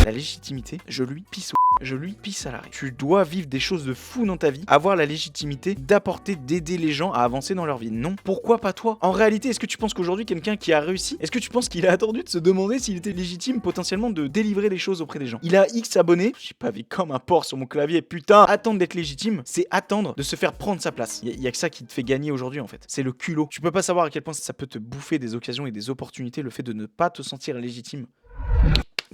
La légitimité, je lui pisse à l'arrêt. Tu dois vivre des choses de fou dans ta vie, avoir la légitimité d'apporter, d'aider les gens à avancer dans leur vie. Non, pourquoi pas toi? En réalité, est-ce que tu penses qu'aujourd'hui, quelqu'un qui a réussi, est-ce que tu penses qu'il a attendu de se demander s'il était légitime potentiellement de délivrer les choses auprès des gens? Il a X abonnés, j'ai pas vu comme un porc sur mon clavier, putain, attendre d'être légitime, c'est attendre de se faire prendre sa place. Il y a que ça qui te fait gagner aujourd'hui en fait. C'est le culot. Tu peux pas savoir à quel point ça peut te bouffer des occasions et des opportunités, le fait de ne pas te sentir légitime.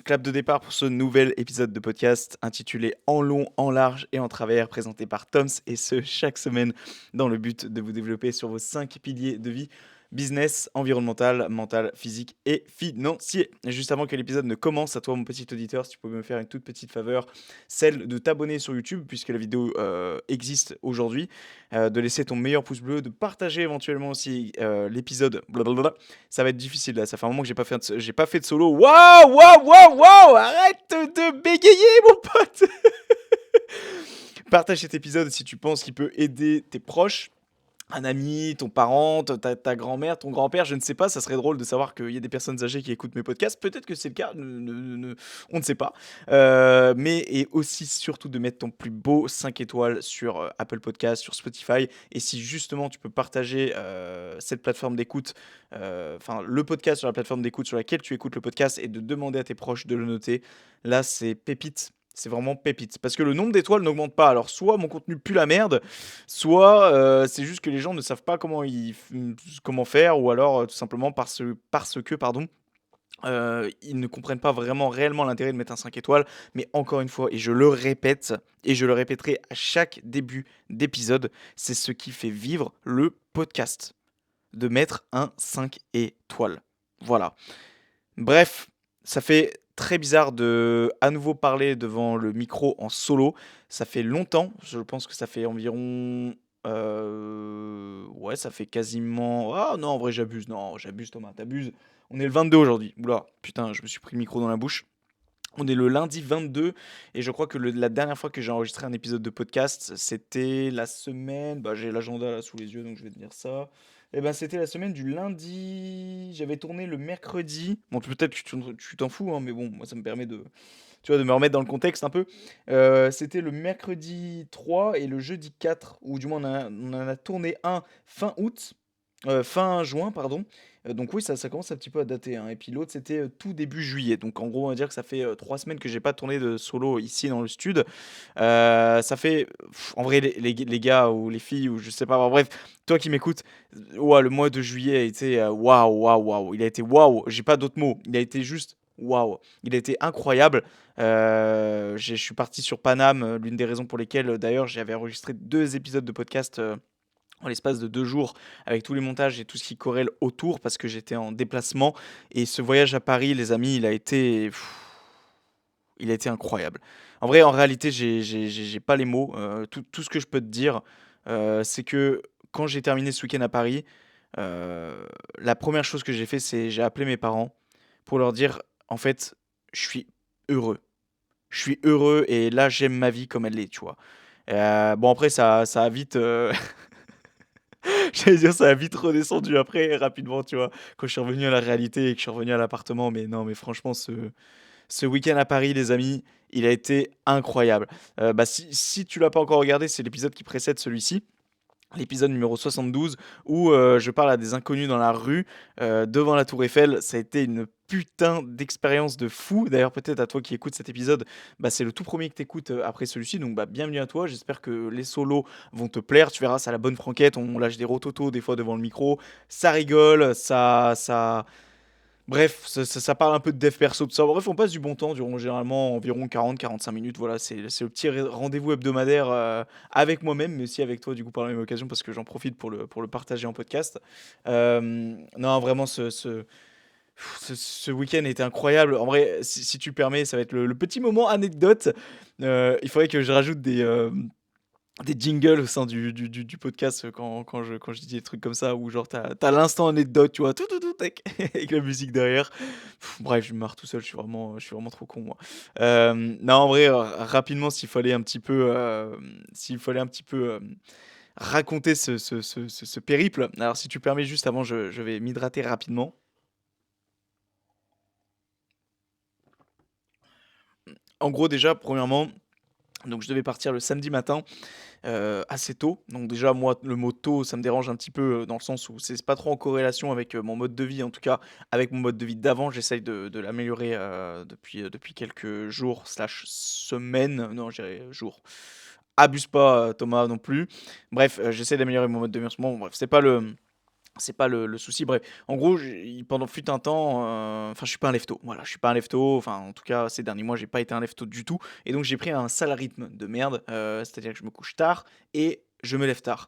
Clap de départ pour ce nouvel épisode de podcast intitulé En long, en large et en travers, présenté par Toms, et ce chaque semaine dans le but de vous développer sur vos 5 piliers de vie: business, environnemental, mental, physique et financier. Et juste avant que l'épisode ne commence, à toi mon petit auditeur, si tu peux me faire une toute petite faveur, celle de t'abonner sur YouTube puisque la vidéo existe aujourd'hui, de laisser ton meilleur pouce bleu, de partager éventuellement aussi l'épisode. Blablabla. Ça va être difficile là, ça fait un moment que j'ai pas fait de solo. Waouh, waouh, waouh, waouh, arrête de bégayer mon pote. Partage cet épisode si tu penses qu'il peut aider tes proches, un ami, ton parent, ta grand-mère, ton grand-père, je ne sais pas, ça serait drôle de savoir qu'il y a des personnes âgées qui écoutent mes podcasts, peut-être que c'est le cas, on ne sait pas. Mais et aussi surtout de mettre ton plus beau 5 étoiles sur Apple Podcast, sur Spotify, et si justement tu peux partager cette plateforme d'écoute, enfin le podcast sur la plateforme d'écoute sur laquelle tu écoutes le podcast, et de demander à tes proches de le noter, là c'est pépite. C'est vraiment pépite. Parce que le nombre d'étoiles n'augmente pas. Alors, soit mon contenu pue la merde, soit c'est juste que les gens ne savent pas comment faire, ou alors tout simplement parce que, ils ne comprennent pas vraiment réellement l'intérêt de mettre un 5 étoiles. Mais encore une fois, et je le répète, et je le répéterai à chaque début d'épisode, c'est ce qui fait vivre le podcast, de mettre un 5 étoiles. Voilà. Bref, ça fait très bizarre de à nouveau parler devant le micro en solo. Ça fait longtemps, je pense que ça fait environ... ouais, ça fait quasiment... Ah non, en vrai, j'abuse. Non, j'abuse, Thomas, t'abuses. On est le 22 aujourd'hui. Oula, putain, je me suis pris le micro dans la bouche. On est le lundi 22, et je crois que la dernière fois que j'ai enregistré un épisode de podcast, c'était la semaine... Bah, j'ai l'agenda là sous les yeux, donc je vais te dire ça. Et ben, c'était la semaine du lundi. J'avais tourné le mercredi. Bon, peut-être que tu t'en fous, hein, mais bon, moi ça me permet de, tu vois, de me remettre dans le contexte un peu. C'était le mercredi 3 et le jeudi 4, ou du moins on en a tourné un fin août, fin juin, pardon. Donc oui, ça commence un petit peu à dater, hein. Et puis l'autre, c'était tout début juillet. Donc en gros, on va dire que ça fait 3 semaines que j'ai pas tourné de solo ici dans le stud. Ça fait, en vrai, les gars ou les filles, ou je sais pas, bref, toi qui m'écoutes, ouais, le mois de juillet a été waouh, waouh, waouh. Il a été waouh, j'ai pas d'autres mots. Il a été juste waouh. Il a été incroyable. Je suis parti sur Paname, l'une des raisons pour lesquelles d'ailleurs j'avais enregistré 2 épisodes de podcast en l'espace de 2 jours, avec tous les montages et tout ce qui corrèle autour, parce que j'étais en déplacement. Et ce voyage à Paris, les amis, il a été incroyable. En vrai, en réalité, j'ai pas les mots. Tout ce que je peux te dire, c'est que quand j'ai terminé ce week-end à Paris, la première chose que j'ai fait, c'est j'ai appelé mes parents pour leur dire, en fait, je suis heureux. Je suis heureux et là, j'aime ma vie comme elle est, tu vois. Bon, après, ça a vite, j'allais dire, ça a vite redescendu après, rapidement, tu vois, quand je suis revenu à la réalité et que je suis revenu à l'appartement. Mais non, mais franchement, ce week-end à Paris, les amis, il a été incroyable. Bah, si tu l'as pas encore regardé, c'est l'épisode qui précède celui-ci, l'épisode numéro 72, où je parle à des inconnus dans la rue, devant la Tour Eiffel. Ça a été une putain d'expérience de fou. D'ailleurs, peut-être à toi qui écoutes cet épisode, bah, c'est le tout premier que tu écoutes après celui-ci. Donc, bah, bienvenue à toi. J'espère que les solos vont te plaire. Tu verras, c'est à la bonne franquette. On lâche des rototos des fois devant le micro. Ça rigole, ça... Bref, ça parle un peu de dev perso, tout ça. Bref, on passe du bon temps durant généralement environ 40-45 minutes. Voilà, c'est le petit rendez-vous hebdomadaire avec moi-même, mais aussi avec toi, du coup, par la même occasion, parce que j'en profite pour le partager en podcast. Non, vraiment, ce week-end était incroyable. En vrai, si tu le permets, ça va être le petit moment anecdote. Il faudrait que je rajoute des jingles au sein du podcast quand je dis des trucs comme ça, où genre t'as l'instant anecdote, tu vois, tout, tac, avec la musique derrière. Bref, je me marre tout seul, je suis vraiment trop con, moi. Non, en vrai, rapidement, s'il fallait un petit peu raconter ce périple. Alors, si tu permets, juste avant, je vais m'hydrater rapidement. En gros, déjà, premièrement, donc je devais partir le samedi matin, assez tôt. Donc déjà, moi, le mot tôt, ça me dérange un petit peu, dans le sens où c'est pas trop en corrélation avec, mon mode de vie, en tout cas avec mon mode de vie d'avant. J'essaye de l'améliorer, depuis quelques jours slash semaines, non, je dirais jours. Abuse pas, Thomas non plus. Bref, j'essaie d'améliorer mon mode de vie en ce moment. Bref, c'est pas le souci. Bref, en gros, pendant fut un temps, enfin, je suis pas un lefto. Voilà, je suis pas un lefto. Enfin, en tout cas, ces derniers mois, j'ai pas été un lefto du tout. Et donc, j'ai pris un sale rythme de merde. C'est-à-dire que je me couche tard et je me lève tard.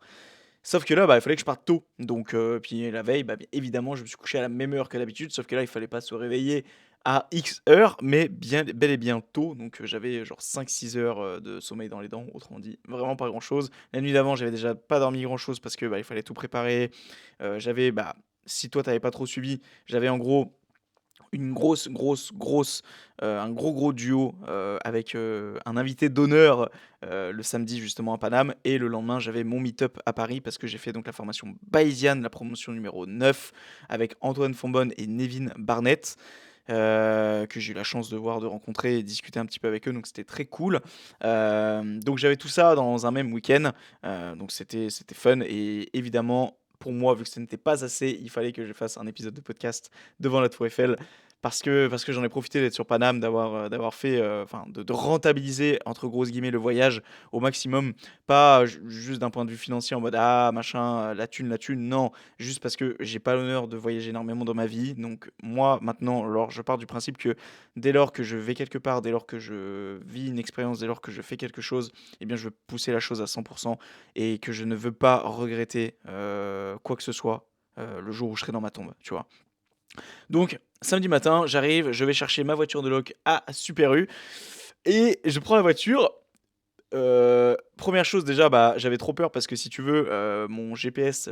Sauf que là, bah, il fallait que je parte tôt. Donc, puis la veille, bah, bien évidemment, je me suis couché à la même heure que d'habitude. Sauf que là, il fallait pas se réveiller à X heures, mais bien, bel et bien tôt. Donc, j'avais genre 5-6 heures de sommeil dans les dents. Autrement dit, vraiment pas grand-chose. La nuit d'avant, j'avais déjà pas dormi grand-chose parce que bah, il fallait tout préparer. J'avais, bah, si toi, t'avais pas trop suivi, j'avais en gros une grosse, un gros duo, avec, un invité d'honneur, le samedi justement à Paname et le lendemain j'avais mon meet-up à Paris parce que j'ai fait donc la formation Bayesian, la promotion numéro 9 avec Antoine Fonbonne et Nevin Barnett, que j'ai eu la chance de voir, de rencontrer et discuter un petit peu avec eux, donc c'était très cool. Donc j'avais tout ça dans un même week-end, donc c'était fun et évidemment pour moi, vu que ce n'était pas assez, il fallait que je fasse un épisode de podcast devant la Tour Eiffel parce que j'en ai profité d'être sur Paname, d'avoir fait, enfin de rentabiliser entre grosses guillemets «le voyage» au maximum. Pas juste d'un point de vue financier en mode: «Ah machin, la thune», non. Juste parce que j'ai pas l'honneur de voyager énormément dans ma vie. Donc moi maintenant, alors je pars du principe que dès lors que je vais quelque part, dès lors que je vis une expérience, dès lors que je fais quelque chose, eh bien je veux pousser la chose à 100 et que je ne veux pas regretter, quoi que ce soit, le jour où je serai dans ma tombe, tu vois? Donc, samedi matin, j'arrive, je vais chercher ma voiture de loc à Super U et je prends la voiture. 1 chose déjà, bah, j'avais trop peur parce que si tu veux, mon GPS,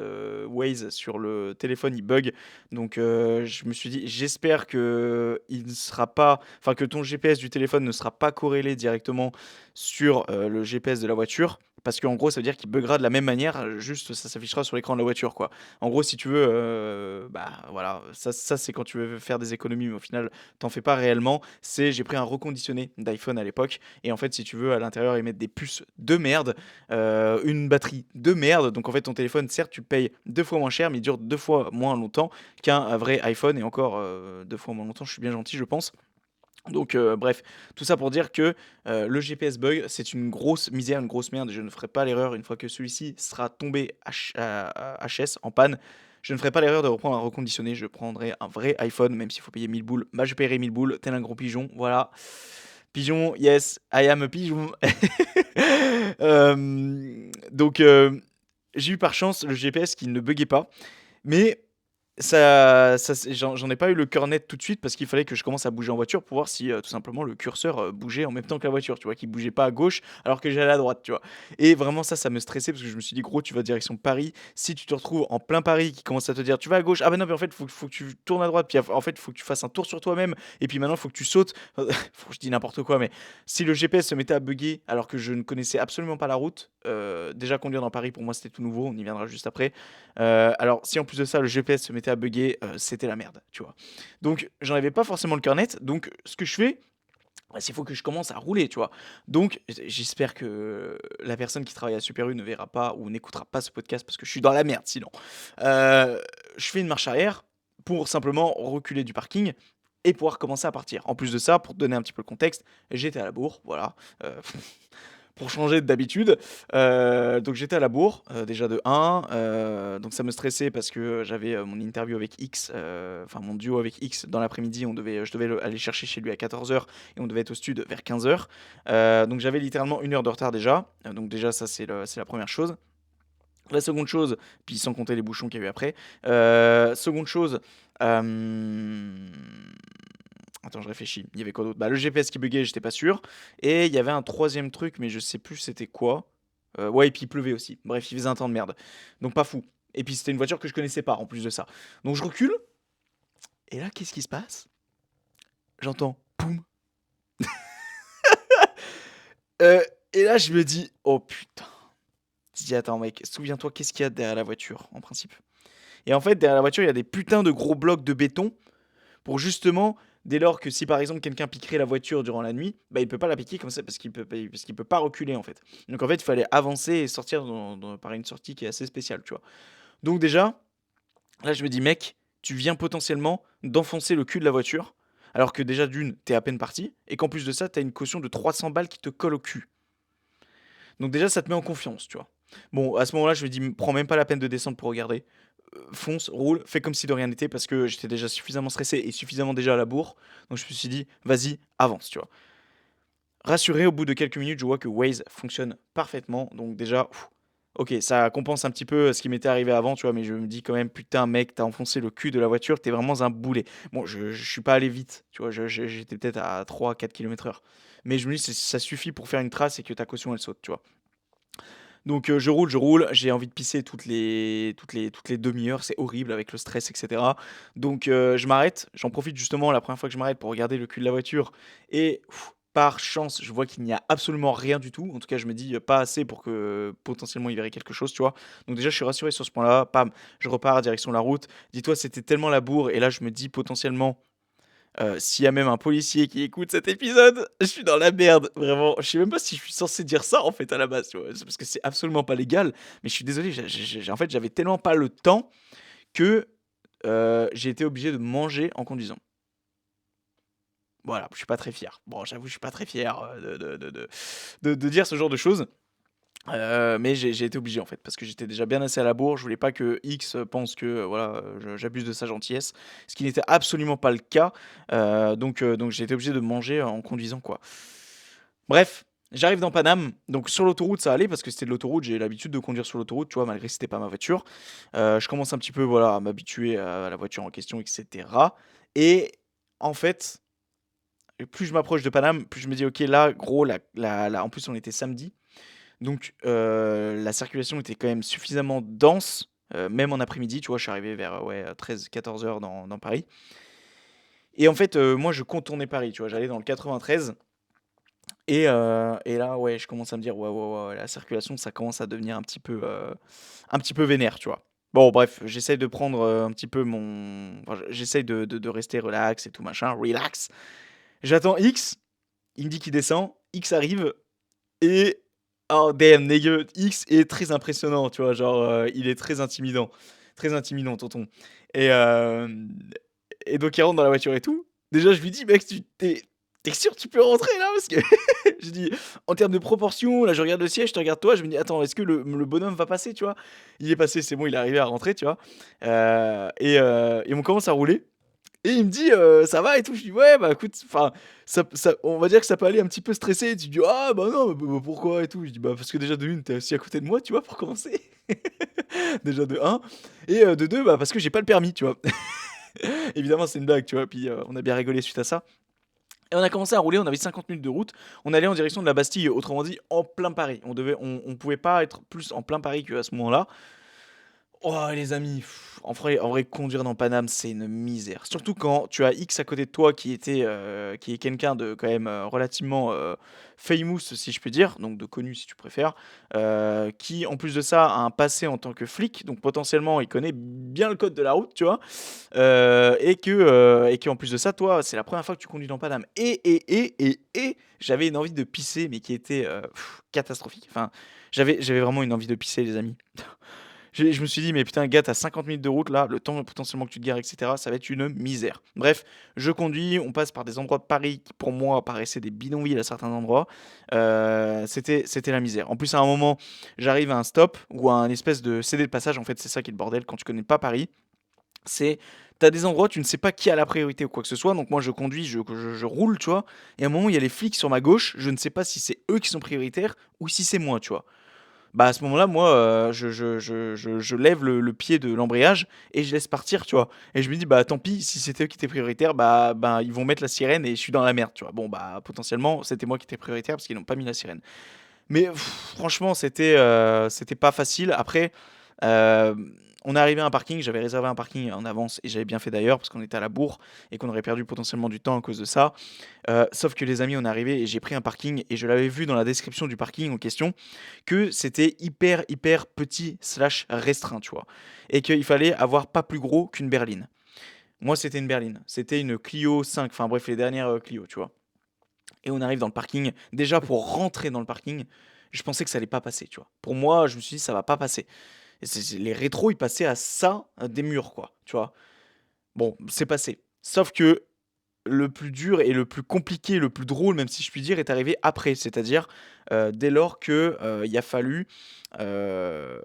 Waze sur le téléphone, il bug. Donc, je me suis dit: «J'espère qu'il ne sera pas enfin que ton GPS du téléphone ne sera pas corrélé directement sur, le GPS de la voiture». Parce qu'en gros, ça veut dire qu'il buggera de la même manière, juste ça s'affichera sur l'écran de la voiture, quoi. En gros, si tu veux, bah, voilà, ça c'est quand tu veux faire des économies, mais au final, t'en fais pas réellement. J'ai pris un reconditionné d'iPhone à l'époque et en fait, si tu veux, à l'intérieur, ils mettent des puces de merde, une batterie de merde. Donc en fait, ton téléphone, certes, tu le payes 2 fois moins cher, mais il dure 2 fois moins longtemps qu'un vrai iPhone et encore, 2 fois moins longtemps, je suis bien gentil, je pense. Donc bref, tout ça pour dire que, le GPS bug, c'est une grosse misère, une grosse merde et je ne ferai pas l'erreur une fois que celui-ci sera tombé HS, en panne, je ne ferai pas l'erreur de reprendre un reconditionné, je prendrai un vrai iPhone, même s'il faut payer 1000 boules, bah, je paierai 1000 boules, tel un gros pigeon, voilà. Pigeon, yes, I am a pigeon. Donc j'ai eu par chance le GPS qui ne buggait pas, mais j'en ai pas eu le cœur net tout de suite parce qu'il fallait que je commence à bouger en voiture pour voir si, tout simplement le curseur, bougeait en même temps que la voiture, tu vois? Qu'il bougeait pas à gauche alors que j'allais à droite, tu vois? Et vraiment ça me stressait parce que je me suis dit: «Gros, tu vas direction Paris, si tu te retrouves en plein Paris qui commence à te dire: "Tu vas à gauche, ah bah non, mais en fait, faut que tu tournes à droite, puis en fait, faut que tu fasses un tour sur toi-même et puis maintenant, faut que tu sautes." Je dis n'importe quoi, mais si le GPS se mettait à bugger alors que je ne connaissais absolument pas la route, déjà conduire dans Paris pour moi c'était tout nouveau, on y viendra juste après. Alors si en plus de ça le GPS se mettait à bugger, c'était la merde, tu vois? Donc j'en avais pas forcément le cœur net, donc ce que je fais, bah, c'est il faut que je commence à rouler, tu vois? Donc j'espère que la personne qui travaille à Super U ne verra pas ou n'écoutera pas ce podcast parce que je suis dans la merde sinon. Je fais une marche arrière pour simplement reculer du parking et pouvoir commencer à partir. En plus de ça, pour te donner un petit peu le contexte, j'étais à la bourre, voilà, pour changer d'habitude. Donc j'étais à la bourre, déjà de 1, donc ça me stressait parce que j'avais, mon interview avec X, enfin mon duo avec X dans l'après-midi. Je devais aller chercher chez lui à 14 heures et on devait être au stud vers 15 heures. Donc j'avais littéralement 1 heure de retard déjà, donc déjà ça c'est la première chose. La seconde chose, puis sans compter les bouchons qu'il y a eu après, seconde chose, hem, attends je réfléchis, il y avait quoi d'autre? Bah, le GPS qui buguait, j'étais pas sûr et il y avait un troisième truc, mais je sais plus c'était quoi. Ouais et puis il pleuvait aussi. Bref, il faisait un temps de merde, donc pas fou et puis c'était une voiture que je connaissais pas en plus de ça. Donc je recule et là, qu'est-ce qui se passe? J'entends «poum», heu et là je me dis: «Oh putain». Je dis: «Attends mec, souviens-toi qu'est-ce qu'il y a derrière la voiture en principe?» Et en fait, derrière la voiture, il y a des putains de gros blocs de béton pour justement Dès lors que si par exemple quelqu'un piquerait la voiture durant la nuit, bah il peut pas la piquer comme ça parce qu'il peut pas reculer en fait. Donc en fait, il fallait avancer et sortir par une sortie qui est assez spéciale, tu vois. Donc déjà, là je me dis mec, tu viens potentiellement d'enfoncer le cul de la voiture, alors que déjà d'une, t'es à peine parti, et qu'en plus de ça, t'as une caution de 300 balles qui te colle au cul. Donc déjà, ça te met en confiance, tu vois. Bon, à ce moment-là, je me dis, prends même pas la peine de descendre pour regarder. Fonce, roule, fais comme si de rien n'était parce que j'étais déjà suffisamment stressé et suffisamment déjà à la bourre. Donc je me suis dit, vas-y, avance, tu vois. Rassuré, au bout de quelques minutes, je vois que Waze fonctionne parfaitement. Donc déjà, ok, ça compense un petit peu ce qui m'était arrivé avant, tu vois, mais je me dis quand même, putain, mec, t'as enfoncé le cul de la voiture, t'es vraiment un boulet. Bon, je suis pas allé vite, tu vois, j'étais peut-être à 3 4 km/h. Mais je me dis, ça suffit pour faire une trace et que ta caution, elle saute, tu vois. Donc je roule, j'ai envie de pisser toutes les demi-heures, c'est horrible avec le stress, et cetera. Donc je m'arrête, j'en profite justement la première fois que je m'arrête pour regarder le cul de la voiture et par chance, je vois qu'il n'y a absolument rien du tout. En tout cas, je me dis, pas assez pour que potentiellement il verrait quelque chose, tu vois? Donc déjà, je suis rassuré sur ce point-là, pam, je repars direction la route. Dis-toi, c'était tellement la bourre et là, je me dis potentiellement s'il y a même un policier qui écoute cet épisode, je suis dans la merde, vraiment. Je sais même pas si je suis censé dire ça, en fait, à la base, tu vois? C'est parce que c'est absolument pas légal, mais je suis désolé, en fait, j'avais tellement pas le temps que, j'ai été obligé de manger en conduisant. Voilà, je suis pas très fier. Bon, j'avoue, je suis pas très fier, de dire ce genre de choses. Mais j'ai été obligé en fait, parce que j'étais déjà bien assez à la bourre, je voulais pas que X pense que, voilà, je j'abuse de sa gentillesse, ce qui n'était absolument pas le cas, donc j'ai été obligé de manger en conduisant, quoi. Bref, j'arrive dans Paname, donc sur l'autoroute ça allait parce que c'était de l'autoroute, j'ai l'habitude de conduire sur l'autoroute, tu vois? Malgré que c'était pas ma voiture. Je commence un petit peu, voilà, à m'habituer à la voiture en question et cetera et en fait, plus je m'approche de Paname, plus je me dis: «OK, là, gros, la» en plus on était samedi, donc la circulation était quand même suffisamment dense, même en après-midi, tu vois? Je suis arrivé vers, ouais, 13-14 heures dans Paris et en fait, moi je contournais Paris, tu vois? J'allais dans le 93 et là, ouais, je commence à me dire: «Ouais, ouais, ouais, la circulation, ça commence à devenir un petit peu vénère», tu vois? Bon bref, j'essaye de prendre, un petit peu mon enfin, j'essaye de rester relax et tout machin, relax. J'attends X, il me dit qu'il descend, X arrive et oh damn nigga, X est très impressionnant, tu vois? Genre, il est très intimidant tonton et donc il rentre dans la voiture et tout. Déjà je lui dis: «Mec, tu es sûr que tu peux rentrer là?» Parce que je dis: «En termes de proportion», là je regarde le siège, je te regarde toi, je me dis: «Attends, est-ce que le bonhomme va passer?» Tu vois? Il est passé, c'est bon, il est arrivé à rentrer, tu vois? Et on commence à rouler et il me dit: «Ça va et tout?» Je dis: «Ouais, bah, écoute, enfin, ça on va dire que ça peut aller un petit peu stressé». Tu dis: «Ah bah, non, bah, pourquoi et tout?» Je dis: «Bah, parce que déjà de 1 tu es assis à côté de moi, tu vois, pour commencer». Déjà de un et de 2 bah, parce que j'ai pas le permis, tu vois? Évidemment, c'est une blague, tu vois? Puis, on a bien rigolé suite à ça et on a commencé à rouler, on avait 50 minutes de route. On allait en direction de la Bastille, autrement dit, en plein Paris. On pouvait pas être plus en plein Paris qu'à ce moment-là. Oh les amis, en vrai conduire dans Paname, c'est une misère. Surtout quand tu as X à côté de toi qui est quelqu'un de quand même, relativement, famous si je puis dire, donc de connu si tu préfères, qui en plus de ça a un passé en tant que flic, donc potentiellement il connaît bien le code de la route, tu vois? Et qu'en plus de ça, toi, c'est la première fois que tu conduis dans Paname j'avais une envie de pisser mais qui était, catastrophique. Enfin, j'avais vraiment une envie de pisser les amis. Je me suis dit: «Mais putain, gars, tu 50 minutes de route là, le temps potentiellement que tu te gares et cetera, ça va être une misère». Bref, je conduis, on passe par des endroits de Paris qui pour moi paraissaient des bidonvilles à certains endroits. C'était la misère. En plus, à un moment, j'arrive à un stop ou à un espèce de cédé de passage, en fait, c'est ça qui est le bordel quand tu connais pas Paris. C'est t'as des endroits, tu ne sais pas qui a la priorité ou quoi que ce soit, donc moi je conduis, je roule, tu vois? Et à un moment, il y a les flics sur ma gauche, je ne sais pas si c'est eux qui sont prioritaires ou si c'est moi, tu vois? Bah, à ce moment-là, moi, je lève le pied de l'embrayage et je laisse partir, tu vois? Et je me dis: «Bah, tant pis, si c'était eux qui étaient prioritaires, bah ben, ils vont mettre la sirène et je suis dans la merde», tu vois? Bon, bah, potentiellement, c'était moi qui étais prioritaire parce qu'ils n'ont pas mis la sirène. Mais franchement, c'était pas facile. Après, on est arrivé à un parking, j'avais réservé un parking en avance et j'avais bien fait d'ailleurs parce qu'on était à la bourre et qu'on aurait perdu potentiellement du temps à cause de ça. Sauf que les amis, on est arrivé et j'ai pris un parking et je l'avais vu dans la description du parking en question que c'était hyper, hyper petit/restreint, tu vois? Et qu'il fallait avoir pas plus gros qu'une berline. Moi, c'était une berline. C'était une Clio 5, enfin bref, les dernières Clio, tu vois. Et on arrive dans le parking. Déjà, pour rentrer dans le parking, je pensais que ça allait pas passer, tu vois. Pour moi, je me suis dit, ça va pas passer. Et les rétros, ils passaient à ça des murs, quoi, tu vois. Bon, c'est passé. Sauf que le plus dur et le plus compliqué, le plus drôle, même si je puis dire, est arrivé après. C'est-à-dire dès lors que il a fallu euh,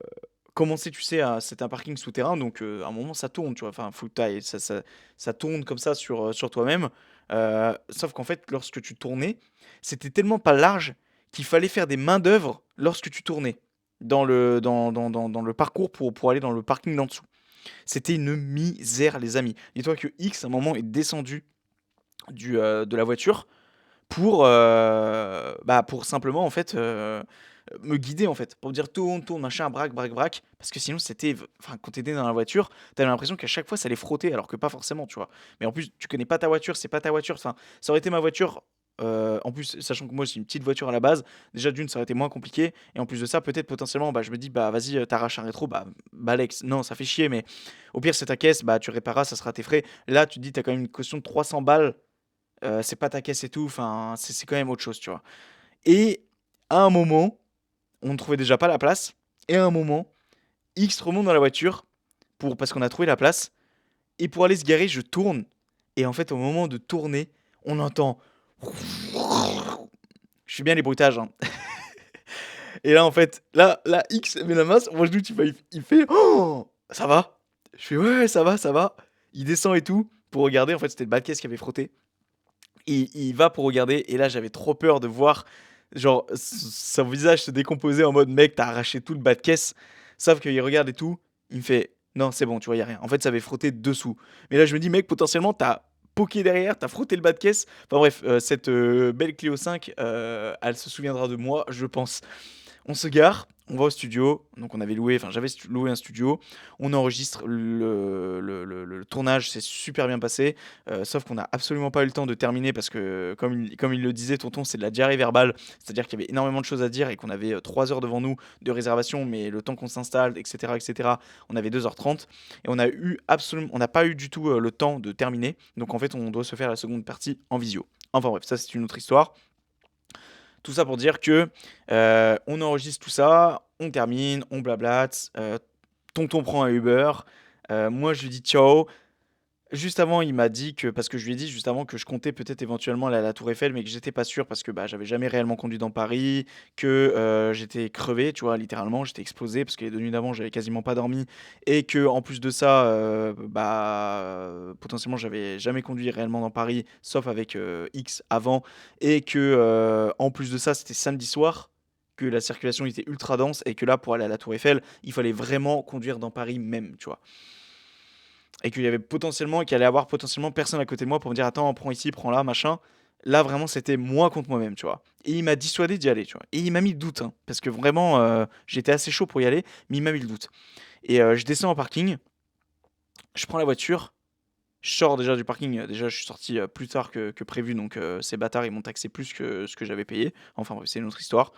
commencer, tu sais, c'est un parking souterrain, donc à un moment ça tourne, tu vois. Enfin, faut que ça tourne comme ça sur toi-même. Sauf qu'en fait, lorsque tu tournais, c'était tellement pas large qu'il fallait faire des mains d'œuvre lorsque tu tournais dans le parcours pour aller dans le parking d'en dessous. C'était une misère, les amis. Dis-toi que X, à un moment, est descendu de la voiture pour simplement, en fait, me guider, en fait. Pour me dire: «Tourne, tourne, machin, braque, braque, braque». Parce que sinon, enfin, quand t'étais dans la voiture, t'avais l'impression qu'à chaque fois, ça allait frotter, alors que pas forcément, tu vois? Mais en plus, tu connais pas ta voiture, c'est pas ta voiture. Enfin, ça aurait été ma voiture, en plus, sachant que moi, j'ai une petite voiture à la base, déjà d'une, ça aurait été moins compliqué et en plus de ça, peut-être potentiellement, bah, je me dis: «Bah, vas-y, tu un rétro, bah, Alex, non, ça fait chier, mais au pire, c'est ta caisse, bah, tu répareras, ça sera tes frais». Là, tu te dis: «Tu quand même une caution de 300 balles, c'est pas ta caisse et tout, enfin, c'est quand même autre chose, tu vois?» Et à un moment, on ne trouvait déjà pas la place, et à un moment, X remonte dans la voiture parce qu'on a trouvé la place, et pour aller se garer, je tourne, et en fait, au moment de tourner, on entend. Je fais bien les bruitages, hein. Et là, en fait, là X met la main sur mon genou, tu vois, il fait «Oh, ça va?» Je fais «Ouais, ça va, ça va». Il descend et tout pour regarder. En fait, c'était le bas de caisse qui avait frotté. Et il va pour regarder, et là j'avais trop peur de voir genre son visage se décomposer en mode mec, t'as arraché tout le bas de caisse. Sauf qu'il regarde et tout, il me fait non, c'est bon, tu vois, y a rien. En fait, ça avait frotté dessous. Mais là, je me dis, mec, potentiellement, t'as poké derrière, t'as frotté le bas de caisse. Enfin bref, cette belle Clio 5, elle se souviendra de moi, je pense. On se gare, on va au studio. Donc on avait loué, enfin j'avais loué un studio. On enregistre le tournage, c'est super bien passé. Sauf qu'on n'a absolument pas eu le temps de terminer parce que, comme il le disait, tonton, c'est de la diarrhée verbale. C'est-à-dire qu'il y avait énormément de choses à dire et qu'on avait 3 heures devant nous de réservation, mais le temps qu'on s'installe, etc., etc., on avait 2h30. Et on n'a pas eu du tout le temps de terminer. Donc en fait, on doit se faire la seconde partie en visio. Enfin bref, ça c'est une autre histoire. Tout ça pour dire que on enregistre tout ça, on termine, on blablate, tonton prend un Uber, moi je lui dis ciao. Juste avant, il m'a dit que, parce que je lui ai dit juste avant que je comptais peut-être éventuellement aller à la Tour Eiffel, mais que j'étais pas sûr parce que bah, j'avais jamais réellement conduit dans Paris, que j'étais crevé, tu vois, littéralement, j'étais explosé parce que les 2 nuits d'avant, j'avais quasiment pas dormi, et que en plus de ça, potentiellement, j'avais jamais conduit réellement dans Paris, sauf avec X avant, et que en plus de ça, c'était samedi soir, que la circulation était ultra dense, et que là, pour aller à la Tour Eiffel, il fallait vraiment conduire dans Paris même, tu vois. Et qu'il allait avoir potentiellement personne à côté de moi pour me dire attends, prends ici, prends là, machin. Là, vraiment, c'était moi contre moi-même, tu vois. Et il m'a dissuadé d'y aller, tu vois. Et il m'a mis le doute, hein, parce que vraiment, j'étais assez chaud pour y aller, mais il m'a mis le doute. Et je descends en parking, je prends la voiture, je sors déjà du parking. Déjà, je suis sorti plus tard que prévu, donc ces bâtards, ils m'ont taxé plus que ce que j'avais payé. Enfin bref, c'est une autre histoire.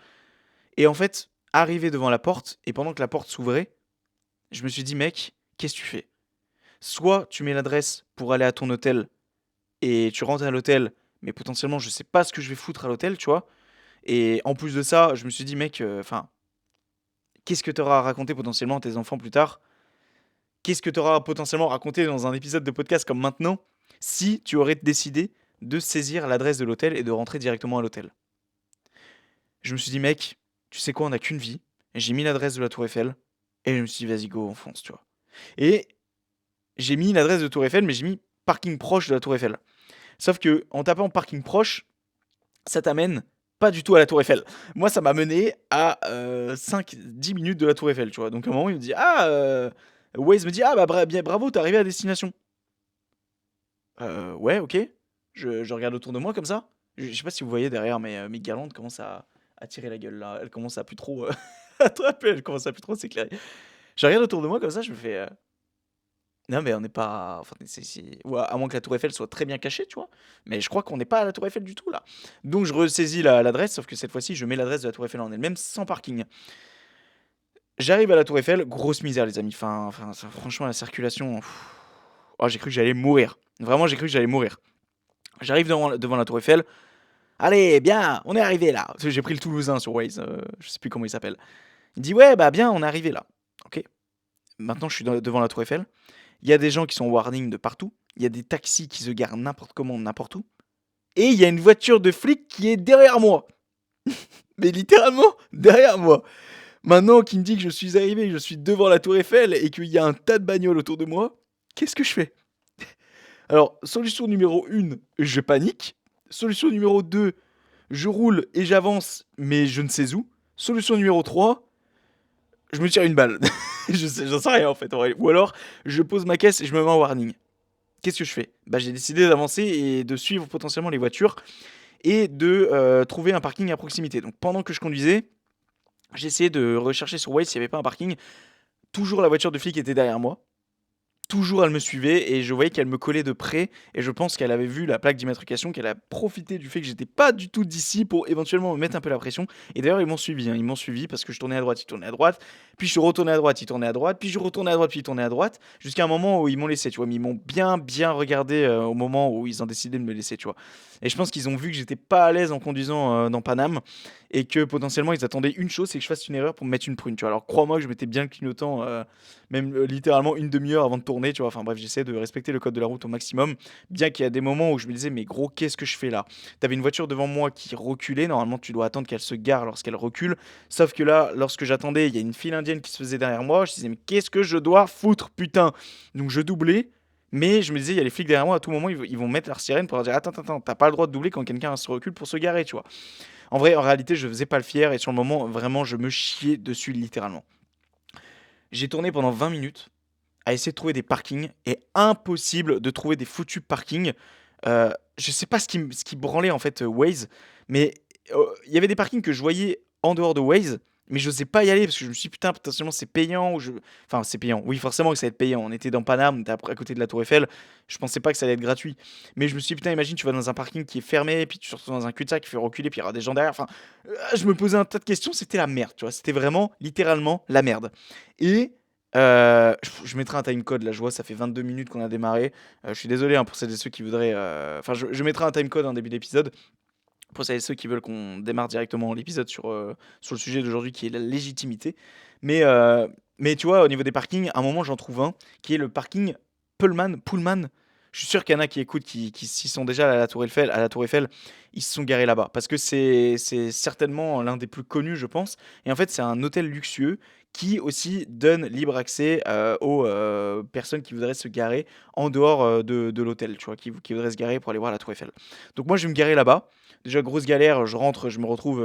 Et en fait, arrivé devant la porte, et pendant que la porte s'ouvrait, je me suis dit, mec, qu'est-ce que tu fais? Soit tu mets l'adresse pour aller à ton hôtel et tu rentres à l'hôtel, mais potentiellement, je sais pas ce que je vais foutre à l'hôtel, tu vois. Et en plus de ça, je me suis dit, mec, enfin, qu'est-ce que tu auras à raconter potentiellement à tes enfants plus tard? Qu'est-ce que tu auras potentiellement raconté dans un épisode de podcast comme maintenant si tu aurais décidé de saisir l'adresse de l'hôtel et de rentrer directement à l'hôtel? Je me suis dit, mec, tu sais quoi, on n'a qu'une vie. J'ai mis l'adresse de la Tour Eiffel et je me suis dit, vas-y, go, on fonce, tu vois. Et j'ai mis l'adresse de Tour Eiffel, mais j'ai mis parking proche de la Tour Eiffel. Sauf que en tapant parking proche, ça t'amène pas du tout à la Tour Eiffel. Moi, ça m'a mené à 5-10 minutes de la Tour Eiffel, tu vois. Donc à un moment, il me dit ah, Waze me dit ah bah bien bravo, t'es arrivé à destination. Ouais, ok. Je regarde autour de moi comme ça. Je sais pas si vous voyez derrière, mais mes guirlandes commencent à tirer la gueule là. Elles commencent à plus trop attraper, elles commencent à plus trop s'éclairer. Je regarde autour de moi comme ça, je me fais non, mais on n'est pas. Enfin, ou à moins que la Tour Eiffel soit très bien cachée, tu vois. Mais je crois qu'on n'est pas à la Tour Eiffel du tout, là. Donc, je ressaisis l'adresse, sauf que cette fois-ci, je mets l'adresse de la Tour Eiffel en elle-même, sans parking. J'arrive à la Tour Eiffel, grosse misère, les amis. Franchement, la circulation. Oh, j'ai cru que j'allais mourir. Vraiment, j'ai cru que j'allais mourir. J'arrive devant la Tour Eiffel. Allez, bien, on est arrivé là. Parce que j'ai pris le Toulousain sur Waze, je sais plus comment il s'appelle. Il dit ouais, bah bien, on est arrivé là. Ok. Maintenant, je suis devant la Tour Eiffel. Il y a des gens qui sont warning de partout. Il y a des taxis qui se garent n'importe comment, n'importe où. Et il y a une voiture de flic qui est derrière moi. Mais littéralement, derrière moi. Maintenant qu'il me dit que je suis arrivé, que je suis devant la Tour Eiffel et qu'il y a un tas de bagnoles autour de moi, qu'est-ce que je fais? Alors, solution numéro 1, je panique. Solution numéro 2, je roule et j'avance, mais je ne sais où. Solution numéro 3, je me tire une balle. J'en sais rien en fait. Ou alors, je pose ma caisse et je me mets en warning. Qu'est-ce que je fais? Bah, j'ai décidé d'avancer et de suivre potentiellement les voitures et de trouver un parking à proximité. Donc pendant que je conduisais, j'ai essayé de rechercher sur Waze s'il n'y avait pas un parking. Toujours la voiture de flic était derrière moi. Toujours elle me suivait et je voyais qu'elle me collait de près et je pense qu'elle avait vu la plaque d'immatriculation, qu'elle a profité du fait que j'étais pas du tout d'ici pour éventuellement me mettre un peu la pression. Et d'ailleurs ils m'ont suivi, hein, ils m'ont suivi parce que je tournais à droite, ils tournaient à droite, puis je suis retourné à droite, ils tournaient à droite, puis je retournais à droite, puis ils tournaient à droite, jusqu'à un moment où ils m'ont laissé, tu vois, mais ils m'ont bien regardé au moment où ils ont décidé de me laisser, tu vois. Et je pense qu'ils ont vu que j'étais pas à l'aise en conduisant dans Paname et que potentiellement ils attendaient une chose, c'est que je fasse une erreur pour me mettre une prune, tu vois. Alors crois-moi que je m'étais bien le clignotant même littéralement une demi-heure avant de tourner, tu vois. Enfin bref, j'essaie de respecter le code de la route au maximum, bien qu'il y a des moments où je me disais, mais gros, qu'est-ce que je fais là? T'avais une voiture devant moi qui reculait, normalement tu dois attendre qu'elle se gare lorsqu'elle recule, sauf que là, lorsque j'attendais, il y a une file indienne qui se faisait derrière moi, je disais, mais qu'est-ce que je dois foutre, putain? Donc je doublais. Mais je me disais, il y a les flics derrière moi, à tout moment, ils vont mettre leur sirène pour leur dire, attends, t'as pas le droit de doubler quand quelqu'un se recule pour se garer, tu vois. En vrai, en réalité, je faisais pas le fier et sur le moment, vraiment, je me chiais dessus littéralement. J'ai tourné pendant 20 minutes à essayer de trouver des parkings et impossible de trouver des foutus parkings. Je sais pas ce qui branlait en fait Waze, mais il y avait des parkings que je voyais en dehors de Waze, mais je n'osais pas y aller parce que je me suis dit putain, potentiellement c'est payant. Enfin, c'est payant. Oui, forcément que ça allait être payant. On était dans Paname, on était à côté de la Tour Eiffel. Je pensais pas que ça allait être gratuit. Mais je me suis dit putain, imagine, tu vas dans un parking qui est fermé, puis tu te retrouves dans un cul-de-sac qui fait reculer, puis il y aura des gens derrière. Enfin, je me posais un tas de questions. C'était la merde, tu vois. C'était vraiment littéralement la merde. Et je mettrai un timecode là, je vois ça fait 22 minutes qu'on a démarré. Je suis désolé, hein, pour celles et ceux qui voudraient, enfin je mettrai un timecode en début d'épisode, pour celles et ceux qui veulent qu'on démarre directement l'épisode sur le sujet d'aujourd'hui qui est la légitimité. Mais, heu, mais tu vois, au niveau des parkings, à un moment j'en trouve un qui est le parking Pullman. Je suis sûr qu'il y en a qui écoutent, qui s'y sont déjà à la Tour Eiffel, ils se sont garés là-bas. Parce que c'est certainement l'un des plus connus, je pense. Et en fait, c'est un hôtel luxueux qui aussi donne libre accès aux personnes qui voudraient se garer en dehors de l'hôtel, tu vois, qui voudraient se garer pour aller voir la Tour Eiffel. Donc moi, je vais me garer là-bas. Déjà, grosse galère, je rentre, je me retrouve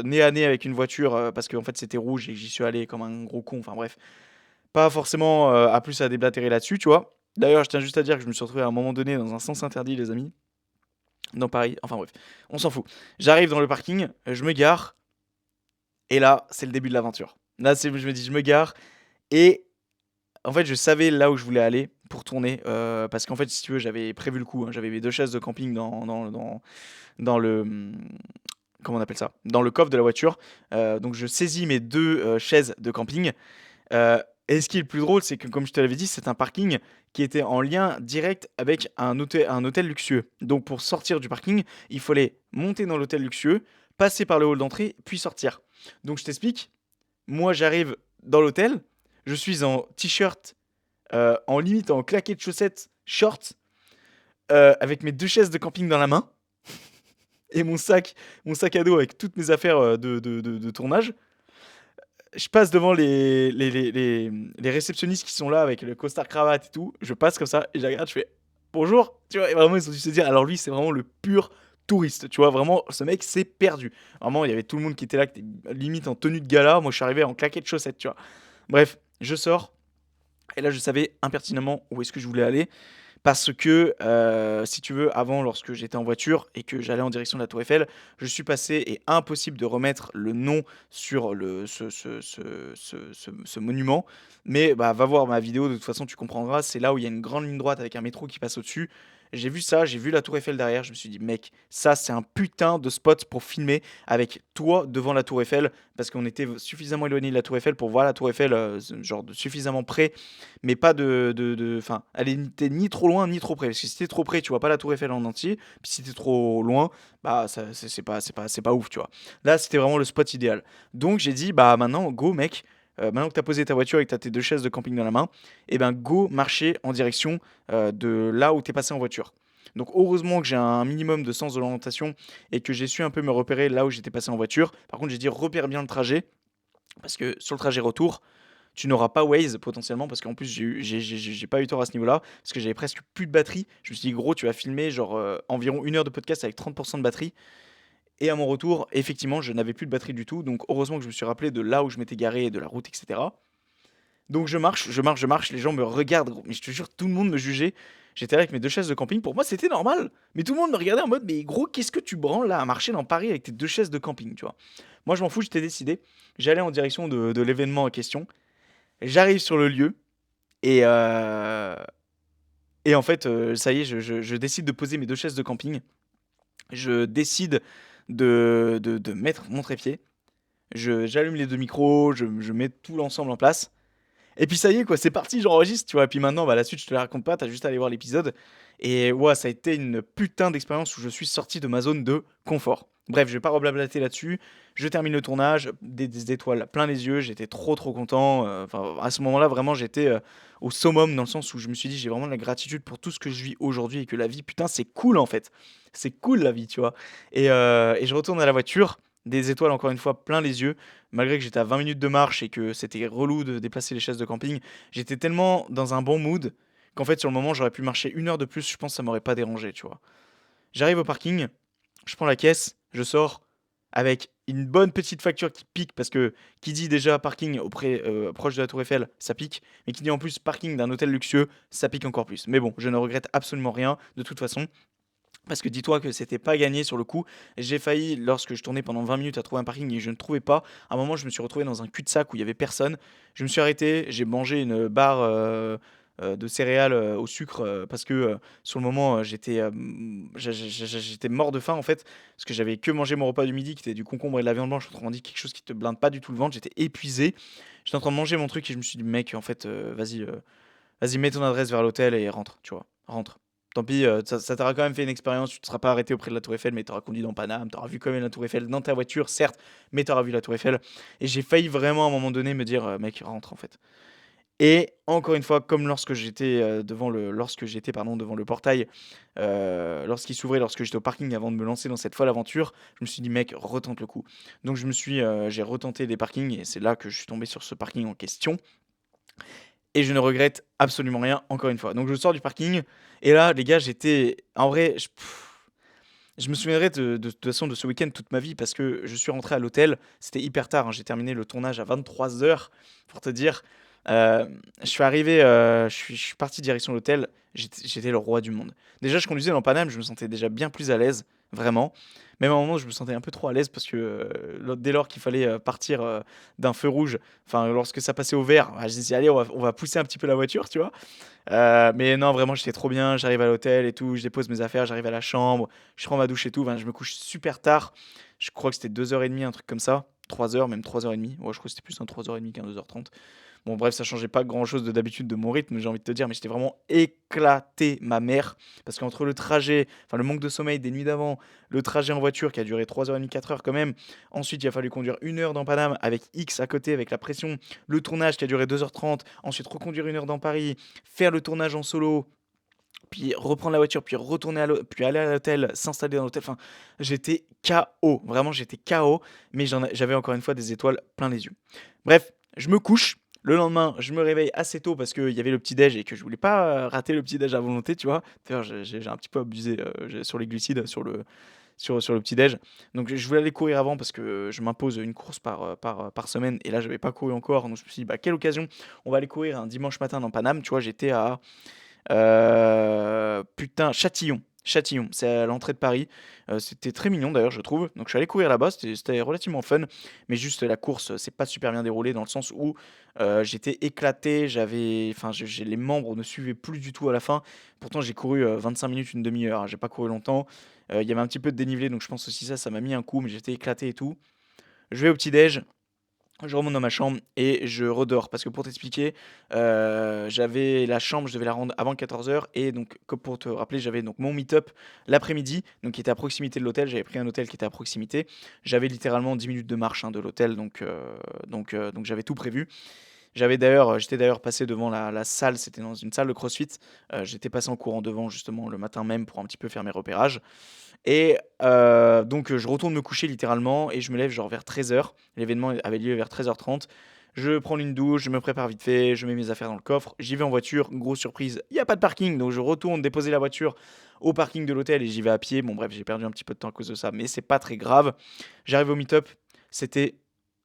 nez à nez avec une voiture parce qu'en fait c'était rouge et que j'y suis allé comme un gros con. Enfin bref, pas forcément à plus à déblatérer là-dessus, tu vois. D'ailleurs, je tiens juste à dire que je me suis retrouvé à un moment donné dans un sens interdit, les amis, dans Paris. Enfin bref, on s'en fout. J'arrive dans le parking, je me gare, et là, c'est le début de l'aventure. Là, je me dis, je me gare, et en fait, je savais là où je voulais aller pour tourner, parce qu'en fait, si tu veux, j'avais prévu le coup, hein. J'avais mes 2 chaises de camping dans le, comment on appelle ça? Dans le coffre de la voiture, donc je saisis mes 2 chaises de camping, et ce qui est le plus drôle, c'est que comme je te l'avais dit, c'est un parking qui était en lien direct avec un hôtel luxueux. Donc pour sortir du parking, il fallait monter dans l'hôtel luxueux, passer par le hall d'entrée, puis sortir. Donc je t'explique, moi j'arrive dans l'hôtel, je suis en t-shirt, en limite en claquette chaussettes, short, avec mes 2 chaises de camping dans la main et mon sac à dos avec toutes mes affaires, de tournage. Je passe devant les réceptionnistes qui sont là avec le costard cravate et tout. Je passe comme ça et je les regarde, je fais bonjour. Tu vois, et vraiment, ils ont dû se dire, alors lui, c'est vraiment le pur touriste. Tu vois, vraiment, ce mec s'est perdu. Vraiment, il y avait tout le monde qui était là, qui était limite en tenue de gala. Moi, je suis arrivé en claquette chaussettes, tu vois. Bref, je sors. Et là, je savais impertinemment où est-ce que je voulais aller. Parce que, si tu veux, avant, lorsque j'étais en voiture et que j'allais en direction de la Tour Eiffel, je suis passé et impossible de remettre le nom sur ce monument. Mais bah, va voir ma vidéo, de toute façon, tu comprendras. C'est là où il y a une grande ligne droite avec un métro qui passe au-dessus. J'ai vu ça, j'ai vu la tour Eiffel derrière, je me suis dit: «Mec, ça c'est un putain de spot pour filmer avec toi devant la tour Eiffel». Parce qu'on était suffisamment éloigné de la tour Eiffel pour voir la tour Eiffel, genre de suffisamment près, mais pas enfin, elle était ni trop loin ni trop près. Parce que si tu trop près, tu vois pas la tour Eiffel en entier, puis si tu trop loin, bah ça c'est pas ouf, tu vois? Là, c'était vraiment le spot idéal. Donc j'ai dit: «Bah maintenant go mec, maintenant que tu as posé ta voiture et que tu as tes 2 chaises de camping dans la main, et ben go marcher en direction, de là où tu es passé en voiture». Donc heureusement que j'ai un minimum de sens de l'orientation et que j'ai su un peu me repérer là où j'étais passé en voiture. Par contre, j'ai dit: «Repère bien le trajet», parce que sur le trajet retour, tu n'auras pas Waze potentiellement, parce qu'en plus j'ai pas eu tort à ce niveau-là, parce que j'avais presque plus de batterie. Je me suis dit: «Gros, tu vas filmer genre, environ 1 heure de podcast avec 30 de batterie», et à mon retour, effectivement, je n'avais plus de batterie du tout. Donc heureusement que je me suis rappelé de là où je m'étais garé, de la route, et cetera. Donc je marche, je marche, je marche, les gens me regardent, gros, mais je te jure, tout le monde me jugeait. J'étais là avec mes 2 chaises de camping, pour moi c'était normal, mais tout le monde me regardait en mode: «Mais gros, qu'est-ce que tu branles là à marcher dans Paris avec tes 2 chaises de camping?» tu vois? Moi je m'en fous, j'étais décidé. J'allais en direction de l'événement en question. J'arrive sur le lieu et en fait, ça y est, je décide de poser mes 2 chaises de camping. Je décide de mettre mon trépied. J'allume les 2 micros, je mets tout l'ensemble en place. Et puis ça y est quoi, c'est parti, j'enregistre, tu vois? Et puis maintenant, bah, la suite, je te la raconte pas, t'as juste à aller voir l'épisode. Et ouais, ça a été une putain d'expérience où je suis sorti de ma zone de confort. Bref, je vais pas reblablater là-dessus. Je termine le tournage, des étoiles plein les yeux, j'étais trop, trop content, enfin, à ce moment-là, vraiment, j'étais, au summum dans le sens où je me suis dit: «J'ai vraiment de la gratitude pour tout ce que je vis aujourd'hui et que la vie, putain, c'est cool, en fait. C'est cool la vie», tu vois? Et je retourne à la voiture, des étoiles encore une fois plein les yeux. Malgré que j'étais à 20 minutes de marche et que c'était relou de déplacer les chaises de camping, j'étais tellement dans un bon mood qu'en fait, sur le moment, j'aurais pu marcher 1 heure de plus, je pense que ça m'aurait pas dérangé, tu vois? J'arrive au parking, je prends la caisse, je sors avec une bonne petite facture qui pique parce que qui dit déjà parking proche de la Tour Eiffel, ça pique, mais qui dit en plus parking d'un hôtel luxueux, ça pique encore plus. Mais bon, je ne regrette absolument rien de toute façon. Parce que dis-toi que c'était pas gagné sur le coup. J'ai failli, lorsque je tournais pendant 20 minutes à trouver un parking et je ne trouvais pas, à un moment je me suis retrouvé dans un cul-de-sac où il y avait personne. Je me suis arrêté, j'ai mangé une barre de céréales au sucre parce que sur le moment j'étais mort de faim en fait. Parce que j'avais que mangé mon repas du midi qui était du concombre et de la viande blanche. Autrement dit, quelque chose qui te blinde pas du tout le ventre. J'étais épuisé. J'étais en train de manger mon truc et je me suis dit, mec, en fait, vas-y, mets ton adresse vers l'hôtel et rentre, tu vois. Rentre. Tant pis, ça t'aura quand même fait une expérience, tu te seras pas arrêté auprès de la Tour Eiffel, mais tu auras conduit dans Paname, tu auras vu quand même la Tour Eiffel dans ta voiture, certes, mais tu auras vu la Tour Eiffel. Et j'ai failli vraiment à un moment donné me dire, mec, rentre en fait. Et encore une fois, comme lorsque j'étais pardon, devant le portail, lorsqu'il s'ouvrait, lorsque j'étais au parking avant de me lancer dans cette folle aventure, je me suis dit: «Mec, retente le coup». Donc j'ai retenté des parkings et c'est là que je suis tombé sur ce parking en question. Et je ne regrette absolument rien, encore une fois. Donc je sors du parking et là, les gars, j'étais en vrai, je me souviendrai de toute façon de ce week-end toute ma vie parce que je suis rentré à l'hôtel, c'était hyper tard, hein, j'ai terminé le tournage à 23 heures pour te dire. Je suis arrivé, je suis parti direction l'hôtel, j'étais le roi du monde. Déjà, je conduisais dans Paname, je me sentais déjà bien plus à l'aise, vraiment. Même à un moment, je me sentais un peu trop à l'aise parce que, dès lors qu'il fallait, partir, d'un feu rouge, enfin, lorsque ça passait au vert, je disais: «Allez, on va pousser un petit peu la voiture», tu vois? Mais non, vraiment, j'étais trop bien. J'arrive à l'hôtel et tout, je dépose mes affaires, j'arrive à la chambre, je prends ma douche et tout. Enfin, je me couche super tard. Je crois que c'était 2h30, un truc comme ça. 3 heures, même 3h30. Ouais, je crois que c'était plus un 3h30 qu'un 2h30. Bon, bref, ça changeait pas grand chose de d'habitude de mon rythme, j'ai envie de te dire, mais j'étais vraiment éclaté, ma mère. Parce qu'entre le trajet, enfin, le manque de sommeil des nuits d'avant, le trajet en voiture qui a duré 3h30, 4 heures quand même. Ensuite, il a fallu conduire 1 heure dans Paname avec X à côté, avec la pression. Le tournage qui a duré 2h30. Ensuite, reconduire 1 heure dans Paris, faire le tournage en solo, puis reprendre la voiture, puis puis aller à l'hôtel, s'installer dans l'hôtel. Enfin, j'étais KO. Vraiment, j'étais KO. Mais j'avais encore une fois des étoiles plein les yeux. Bref, je me couche. Le lendemain, je me réveille assez tôt parce qu'il y avait le petit-déj et que je voulais pas rater le petit-déj à volonté, tu vois. D'ailleurs, j'ai un petit peu abusé sur les glucides, sur le petit-déj. Donc, je voulais aller courir avant parce que je m'impose une course par semaine. Et là, j'avais pas couru encore. Donc, je me suis dit, bah, quelle occasion. On va aller courir un dimanche matin dans Paname. Tu vois, j'étais à putain, Châtillon. Châtillon, c'est à l'entrée de Paris. C'était très mignon d'ailleurs, je trouve. Donc je suis allé courir là-bas, c'était relativement fun. Mais juste la course, c'est pas super bien déroulé dans le sens où j'étais éclaté, les membres ne suivaient plus du tout à la fin. Pourtant, j'ai couru 25 minutes, une demi-heure, hein, j'ai pas couru longtemps. Il y avait un petit peu de dénivelé, donc je pense aussi ça m'a mis un coup, mais j'étais éclaté et tout. Je vais au petit-déj, je remonte dans ma chambre et je redors. Parce que pour t'expliquer, j'avais la chambre, je devais la rendre avant 14 heures. Et donc, comme pour te rappeler, j'avais donc mon meet-up l'après-midi, donc qui était à proximité de l'hôtel. J'avais pris un hôtel qui était à proximité. J'avais littéralement 10 minutes de marche hein, de l'hôtel, donc j'avais tout prévu. J'étais d'ailleurs passé devant la salle, c'était dans une salle de CrossFit. J'étais passé en courant devant justement le matin même pour un petit peu faire mes repérages. Et donc je retourne me coucher littéralement et je me lève genre vers 13 heures. L'événement avait lieu vers 13h30. Je prends une douche, je me prépare vite fait, je mets mes affaires dans le coffre, j'y vais en voiture, grosse surprise, il y a pas de parking, donc je retourne déposer la voiture au parking de l'hôtel et j'y vais à pied. Bon bref, j'ai perdu un petit peu de temps à cause de ça, mais c'est pas très grave. J'arrive au meet-up, c'était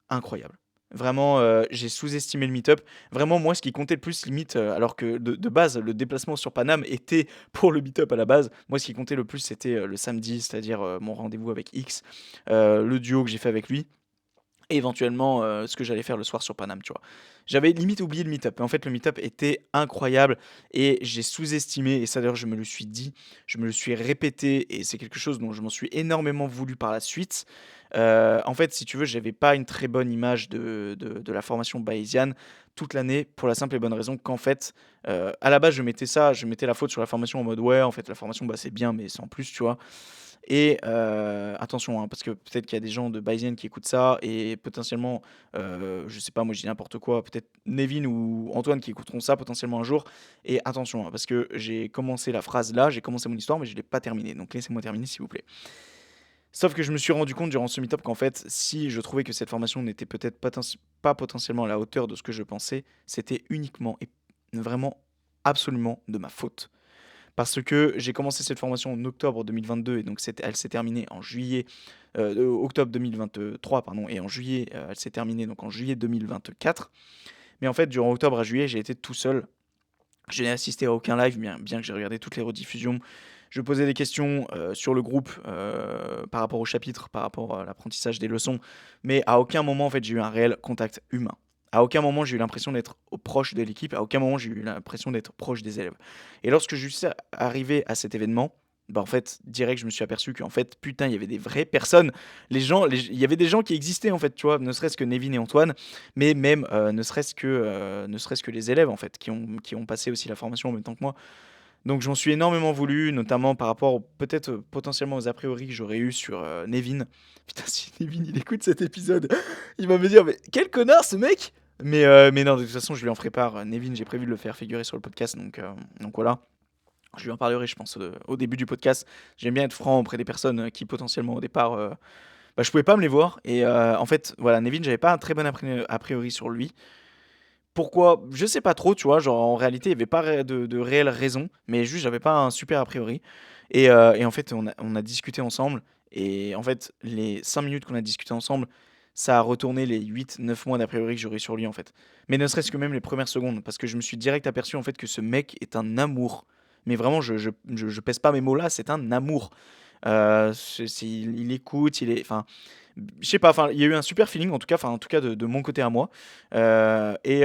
incroyable. Vraiment, j'ai sous-estimé le meet-up. Vraiment, moi, ce qui comptait le plus, limite, alors que de base, le déplacement sur Paname était pour le meet-up à la base. Moi, ce qui comptait le plus, c'était le samedi, c'est-à-dire mon rendez-vous avec X, le duo que j'ai fait avec lui, et éventuellement ce que j'allais faire le soir sur Paname, tu vois. J'avais limite oublié le meet-up. Mais en fait, le meet-up était incroyable et j'ai sous-estimé, et ça d'ailleurs, je me le suis dit, je me le suis répété, et c'est quelque chose dont je m'en suis énormément voulu par la suite. En fait, si tu veux, j'avais pas une très bonne image de la formation bayésienne toute l'année pour la simple et bonne raison qu'en fait, à la base, je mettais la faute sur la formation en mode ouais, en fait, la formation, bah, c'est bien, mais sans plus, tu vois. Et attention, hein, parce que peut-être qu'il y a des gens de Bayesian qui écoutent ça et potentiellement, je sais pas, moi je dis n'importe quoi, peut-être Nevin ou Antoine qui écouteront ça potentiellement un jour. Et attention, hein, parce que j'ai commencé la phrase là, j'ai commencé mon histoire, mais je ne l'ai pas terminée. Donc laissez-moi terminer s'il vous plaît. Sauf que je me suis rendu compte durant ce meet-up qu'en fait, si je trouvais que cette formation n'était peut-être pas potentiellement à la hauteur de ce que je pensais, c'était uniquement et vraiment absolument de ma faute. Parce que j'ai commencé cette formation en octobre 2022 et donc elle s'est terminée en juillet, octobre 2023 pardon, et en juillet, elle s'est terminée donc en juillet 2024. Mais en fait, durant octobre à juillet, j'ai été tout seul. Je n'ai assisté à aucun live, bien que j'ai regardé toutes les rediffusions. Je posais des questions sur le groupe par rapport au chapitre, par rapport à l'apprentissage des leçons, mais à aucun moment en fait j'ai eu un réel contact humain. À aucun moment j'ai eu l'impression d'être proche de l'équipe, à aucun moment j'ai eu l'impression d'être proche des élèves. Et lorsque je suis arrivé à cet événement, bah en fait, direct, je me suis aperçu qu'en fait, putain, il y avait des vraies personnes. Il y avait des gens qui existaient en fait, tu vois, ne serait-ce que Nevin et Antoine, mais même ne serait-ce que les élèves en fait, qui ont passé aussi la formation en même temps que moi. Donc j'en suis énormément voulu, notamment par rapport peut-être potentiellement aux a priori que j'aurais eu sur Nevin. Putain, si Nevin il écoute cet épisode, il va me dire mais quel connard ce mec. Mais non, de toute façon, je lui en ferai part. Nevin, j'ai prévu de le faire figurer sur le podcast, donc voilà. Je lui en parlerai, je pense, au début du podcast. J'aime bien être franc auprès des personnes qui potentiellement au départ, bah, je pouvais pas me les voir. Et en fait, voilà, Nevin, j'avais pas un très bon a priori sur lui. Pourquoi? Je sais pas trop, tu vois? Genre, en réalité, il y avait pas de réelle raison, mais juste, j'avais pas un super a priori. Et en fait, on a discuté ensemble. Et en fait, les 5 minutes qu'on a discuté ensemble, ça a retourné les 8 9 mois d'a priori que j'aurais sur lui, en fait. Mais ne serait-ce que même les premières secondes, parce que je me suis direct aperçu, en fait, que ce mec est un amour. Mais vraiment, je pèse pas mes mots là, c'est un amour. Il écoute, il est, enfin, je sais pas, enfin, il y a eu un super feeling en tout cas, enfin, en tout cas de mon côté à moi. Et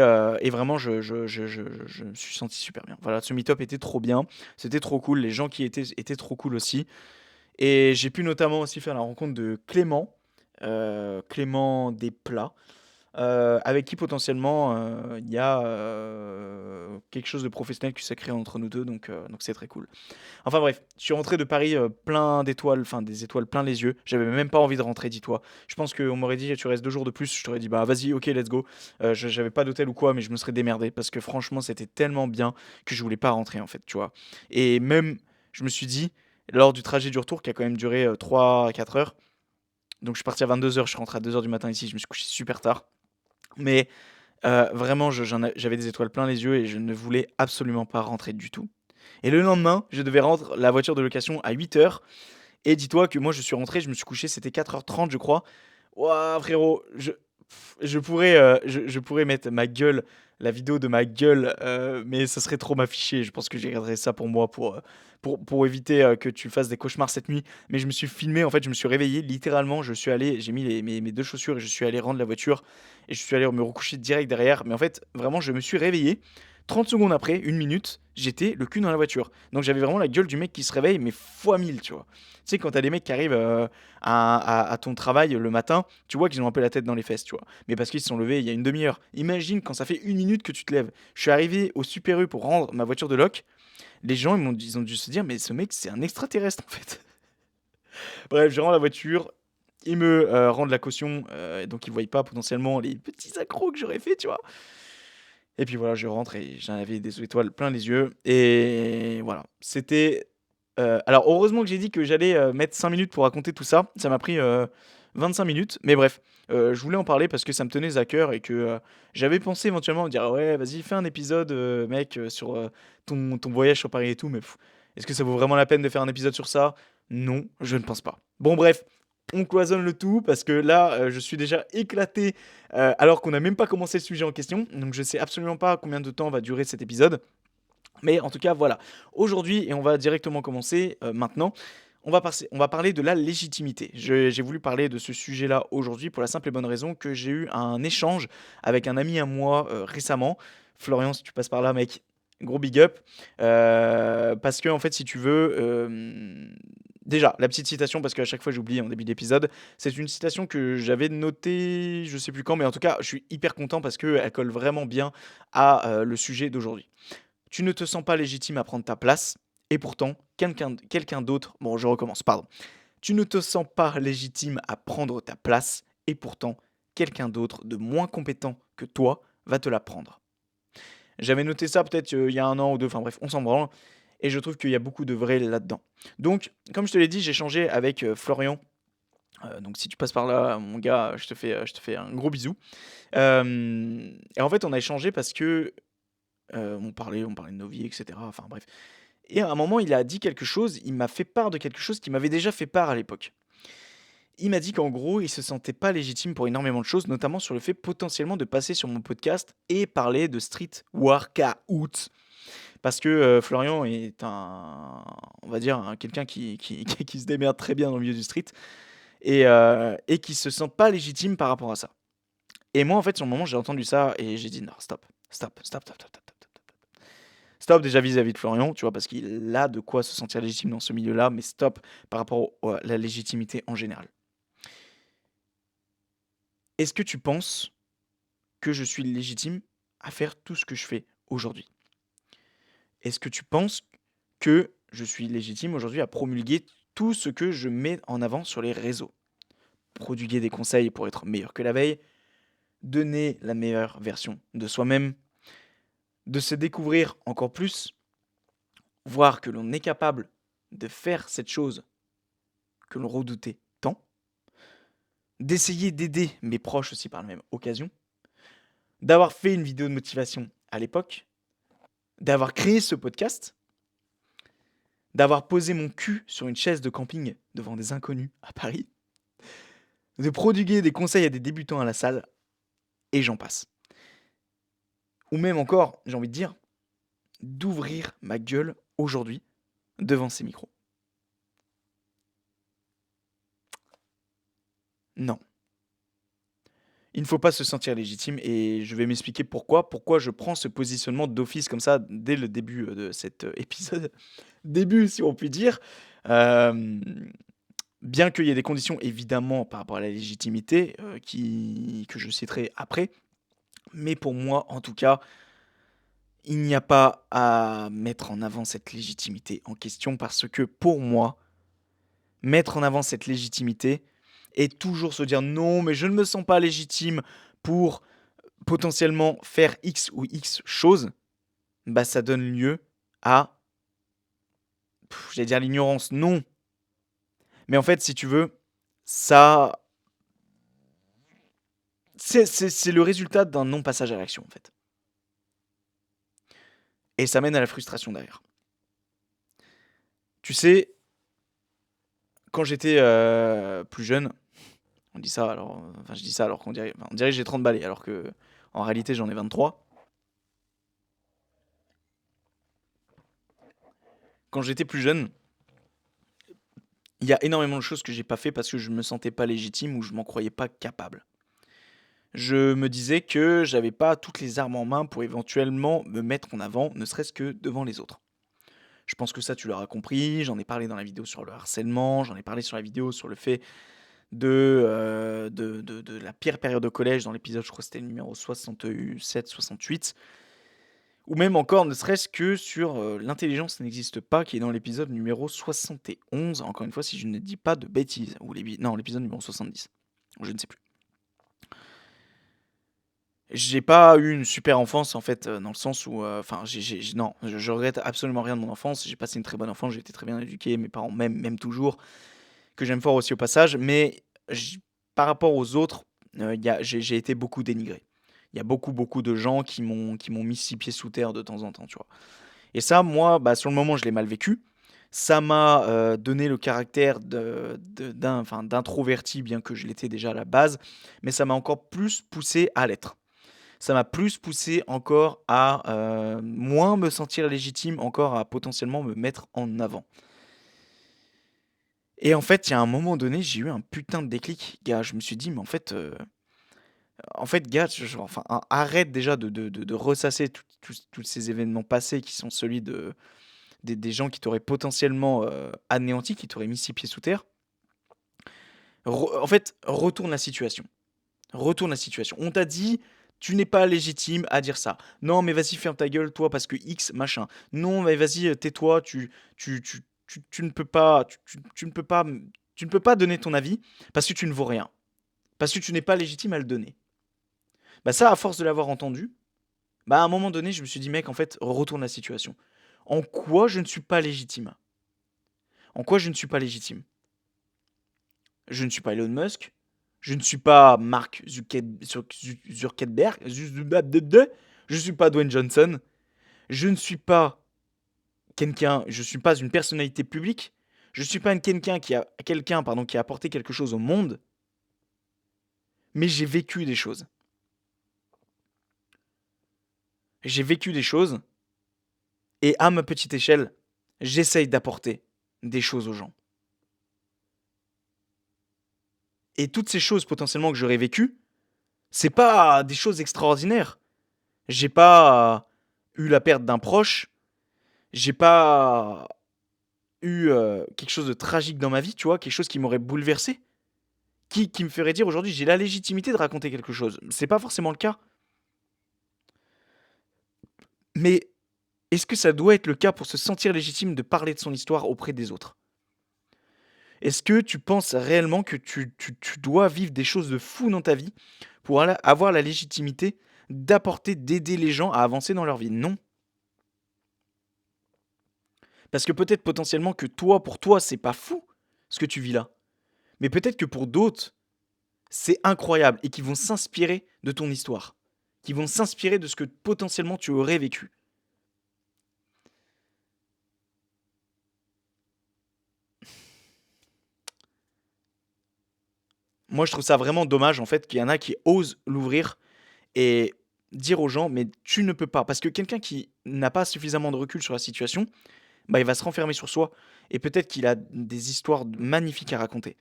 vraiment, je me suis senti super bien. Voilà, ce meet-up était trop bien, c'était trop cool, les gens qui étaient trop cool aussi. Et j'ai pu notamment aussi faire la rencontre de Clément, Clément Desplats, avec qui potentiellement il y a quelque chose de professionnel qui s'est créé entre nous deux, donc c'est très cool. Enfin bref, je suis rentré de Paris plein d'étoiles, enfin des étoiles plein les yeux. J'avais même pas envie de rentrer, dis-toi. Je pense qu'on m'aurait dit tu restes 2 jours de plus, je t'aurais dit bah vas-y, ok, let's go. J'avais pas d'hôtel ou quoi, mais je me serais démerdé parce que franchement c'était tellement bien que je voulais pas rentrer en fait, tu vois. Et même, je me suis dit, lors du trajet du retour qui a quand même duré 3 à 4 heures, donc je suis parti à 22 heures, je suis rentré à 2 heures du matin ici, je me suis couché super tard. Mais vraiment, j'avais des étoiles plein les yeux et je ne voulais absolument pas rentrer du tout. Et le lendemain, je devais rendre la voiture de location à 8 heures. Et dis-toi que moi, je suis rentré, je me suis couché, c'était 4h30, je crois. Ouah, frérot, Je pourrais mettre ma gueule, la vidéo de ma gueule, mais ça serait trop m'afficher. Je pense que j'ai gardé ça pour moi, pour éviter que tu fasses des cauchemars cette nuit. Mais je me suis filmé, en fait, je me suis réveillé, littéralement, je suis allé, j'ai mis mes deux chaussures et je suis allé rendre la voiture et je suis allé me recoucher direct derrière. Mais en fait, vraiment, je me suis réveillé. 30 secondes après, une minute, j'étais le cul dans la voiture. Donc j'avais vraiment la gueule du mec qui se réveille, mais fois 1000, tu vois. Tu sais, quand t'as des mecs qui arrivent à ton travail le matin, tu vois qu'ils ont un peu la tête dans les fesses, tu vois. Mais parce qu'ils se sont levés il y a une demi-heure. Imagine quand ça fait une minute que tu te lèves. Je suis arrivé au Super U pour rendre ma voiture de loc. Les gens, ils ont dû se dire, mais ce mec, c'est un extraterrestre en fait. Bref, je rends la voiture. Ils me rendent la caution, donc ils voient pas potentiellement les petits accros que j'aurais fait, tu vois. Et puis voilà, je rentre et j'en avais des étoiles plein les yeux. Et voilà, c'était. Alors, heureusement que j'ai dit que j'allais mettre 5 minutes pour raconter tout ça. Ça m'a pris 25 minutes. Mais bref, je voulais en parler parce que ça me tenait à cœur et que j'avais pensé éventuellement me dire «Ah ouais, vas-y, fais un épisode, mec, sur ton voyage sur Paris et tout. Mais est-ce que ça vaut vraiment la peine de faire un épisode sur ça? Non, je ne pense pas. Bon, bref. On cloisonne le tout parce que là, je suis déjà éclaté alors qu'on n'a même pas commencé le sujet en question. Donc je sais absolument pas combien de temps va durer cet épisode. Mais en tout cas, voilà. Aujourd'hui, et on va directement commencer maintenant, on va parler de la légitimité. J'ai voulu parler de ce sujet-là aujourd'hui pour la simple et bonne raison que j'ai eu un échange avec un ami à moi récemment. Florian, si tu passes par là, mec, gros big up. Parce que, en fait, si tu veux, déjà, la petite citation, parce qu'à chaque fois j'oublie en début d'épisode, c'est une citation que j'avais notée, je sais plus quand, mais en tout cas, je suis hyper content parce qu'elle colle vraiment bien à le sujet d'aujourd'hui. Tu ne te sens pas légitime à prendre ta place, et pourtant, quelqu'un d'autre. Bon, je recommence, pardon. Tu ne te sens pas légitime à prendre ta place, et pourtant, quelqu'un d'autre de moins compétent que toi va te la prendre. J'avais noté ça peut-être il y a un an ou deux, enfin bref, on s'en branle, et je trouve qu'il y a beaucoup de vrai là-dedans. Donc, comme je te l'ai dit, j'ai changé avec Florian. Donc, si tu passes par là, mon gars, je te fais un gros bisou. Et en fait, on a échangé parce que on parlait de nos vies, etc. Enfin bref. Et à un moment, il a dit quelque chose, il m'a fait part de quelque chose qui m'avait déjà fait part à l'époque. Il m'a dit qu'en gros, il se sentait pas légitime pour énormément de choses, notamment sur le fait potentiellement de passer sur mon podcast et parler de street workout. Parce que Florian est on va dire, quelqu'un qui se démerde très bien dans le milieu du street et qui se sent pas légitime par rapport à ça. Et moi, en fait, sur le moment, j'ai entendu ça et j'ai dit non, stop, stop, stop, stop, stop, stop, stop. Stop déjà vis-à-vis de Florian, tu vois, parce qu'il a de quoi se sentir légitime dans ce milieu-là, mais stop par rapport à la légitimité en général. Est-ce que tu penses que je suis légitime à faire tout ce que je fais aujourd'hui? Est-ce que tu penses que je suis légitime aujourd'hui à promulguer tout ce que je mets en avant sur les réseaux? Prodiguer des conseils pour être meilleur que la veille, donner la meilleure version de soi-même, de se découvrir encore plus, voir que l'on est capable de faire cette chose que l'on redoutait tant, d'essayer d'aider mes proches aussi par la même occasion, d'avoir fait une vidéo de motivation à l'époque, d'avoir créé ce podcast, d'avoir posé mon cul sur une chaise de camping devant des inconnus à Paris, de prodiguer des conseils à des débutants à la salle, et j'en passe. Ou même encore, j'ai envie de dire, d'ouvrir ma gueule aujourd'hui devant ces micros. Non. Il ne faut pas se sentir légitime et je vais m'expliquer pourquoi je prends ce positionnement d'office comme ça dès le début de cet épisode. Début, si on peut dire. Euh, Bien qu'il y ait des conditions évidemment par rapport à la légitimité que je citerai après, mais pour moi en tout cas, il n'y a pas à mettre en avant cette légitimité en question parce que pour moi, mettre en avant cette légitimité et toujours se dire non mais je ne me sens pas légitime pour potentiellement faire X ou X choses, bah ça donne lieu à, j'allais dire l'ignorance, non. Mais en fait, si tu veux, ça, c'est le résultat d'un non-passage à l'action, en fait. Et ça mène à la frustration derrière. Tu sais, quand j'étais plus jeune, On dit ça alors, enfin je dis ça alors on dirait que j'ai 30 balais alors que en réalité j'en ai 23. Quand j'étais plus jeune, il y a énormément de choses que j'ai pas fait parce que je me sentais pas légitime ou je m'en croyais pas capable. Je me disais que j'avais pas toutes les armes en main pour éventuellement me mettre en avant, ne serait-ce que devant les autres. Je pense que ça, tu l'auras compris. J'en ai parlé dans la vidéo sur le harcèlement, j'en ai parlé sur la vidéo sur le fait de la pire période au collège dans l'épisode, je crois que c'était le numéro 67-68, ou même encore, ne serait-ce que sur l'intelligence n'existe pas, qui est dans l'épisode numéro 71, encore une fois, si je ne dis pas de bêtises, ou non, l'épisode numéro 70, je ne sais plus. J'ai pas eu une super enfance en fait, dans le sens où, enfin, non, je regrette absolument rien de mon enfance. J'ai passé une très bonne enfance, j'ai été très bien éduqué, mes parents m'aiment toujours, que j'aime fort aussi au passage, mais par rapport aux autres, j'ai été beaucoup dénigré. Il y a beaucoup, beaucoup de gens qui m'ont mis six pieds sous terre de temps en temps, tu vois. Et ça, moi, bah, sur le moment, je l'ai mal vécu. Ça m'a donné le caractère enfin, d'introverti, bien que je l'étais déjà à la base, mais ça m'a encore plus poussé à l'être. Ça m'a plus poussé encore à moins me sentir légitime, encore à potentiellement me mettre en avant. Et en fait, il y a un moment donné, j'ai eu un putain de déclic, gars. Je me suis dit, mais en fait, gars, enfin, arrête déjà de ressasser tous ces événements passés qui sont celui des gens qui t'auraient potentiellement anéanti, qui t'auraient mis six pieds sous terre. En fait, retourne la situation. Retourne la situation. On t'a dit, tu n'es pas légitime à dire ça. Non, mais vas-y, ferme ta gueule, toi, parce que X, machin. Non, mais vas-y, tais-toi, tu ne peux pas, tu ne peux pas, tu ne peux pas donner ton avis parce que tu ne vaux rien. Parce que tu n'es pas légitime à le donner. Bah ça, à force de l'avoir entendu, bah à un moment donné, je me suis dit, mec, en fait, retourne la situation. En quoi je ne suis pas légitime? En quoi je ne suis pas légitime? Je ne suis pas Elon Musk. Je ne suis pas Mark Zuckerberg. Je ne suis pas Dwayne Johnson. Je ne suis pas quelqu'un. Je ne suis pas une personnalité publique. Je ne suis pas quelqu'un qui a apporté quelque chose au monde. Mais j'ai vécu des choses. J'ai vécu des choses. Et à ma petite échelle, j'essaye d'apporter des choses aux gens. Et toutes ces choses potentiellement que j'aurais vécues, c'est pas des choses extraordinaires. J'ai pas eu la perte d'un proche. J'ai pas eu quelque chose de tragique dans ma vie, tu vois, quelque chose qui m'aurait bouleversé, qui me ferait dire aujourd'hui j'ai la légitimité de raconter quelque chose. C'est pas forcément le cas. Mais est-ce que ça doit être le cas pour se sentir légitime de parler de son histoire auprès des autres? Est-ce que tu penses réellement que tu dois vivre des choses de fou dans ta vie pour avoir la légitimité d'apporter, d'aider les gens à avancer dans leur vie? Non. Parce que peut-être potentiellement que toi, pour toi, c'est pas fou ce que tu vis là. Mais peut-être que pour d'autres, c'est incroyable et qui vont s'inspirer de ton histoire. Qui vont s'inspirer de ce que potentiellement tu aurais vécu. Moi, je trouve ça vraiment dommage en fait qu'il y en a qui osent l'ouvrir et dire aux gens, mais tu ne peux pas. Parce que quelqu'un qui n'a pas suffisamment de recul sur la situation, bah, il va se renfermer sur soi. Et peut-être qu'il a des histoires magnifiques à raconter.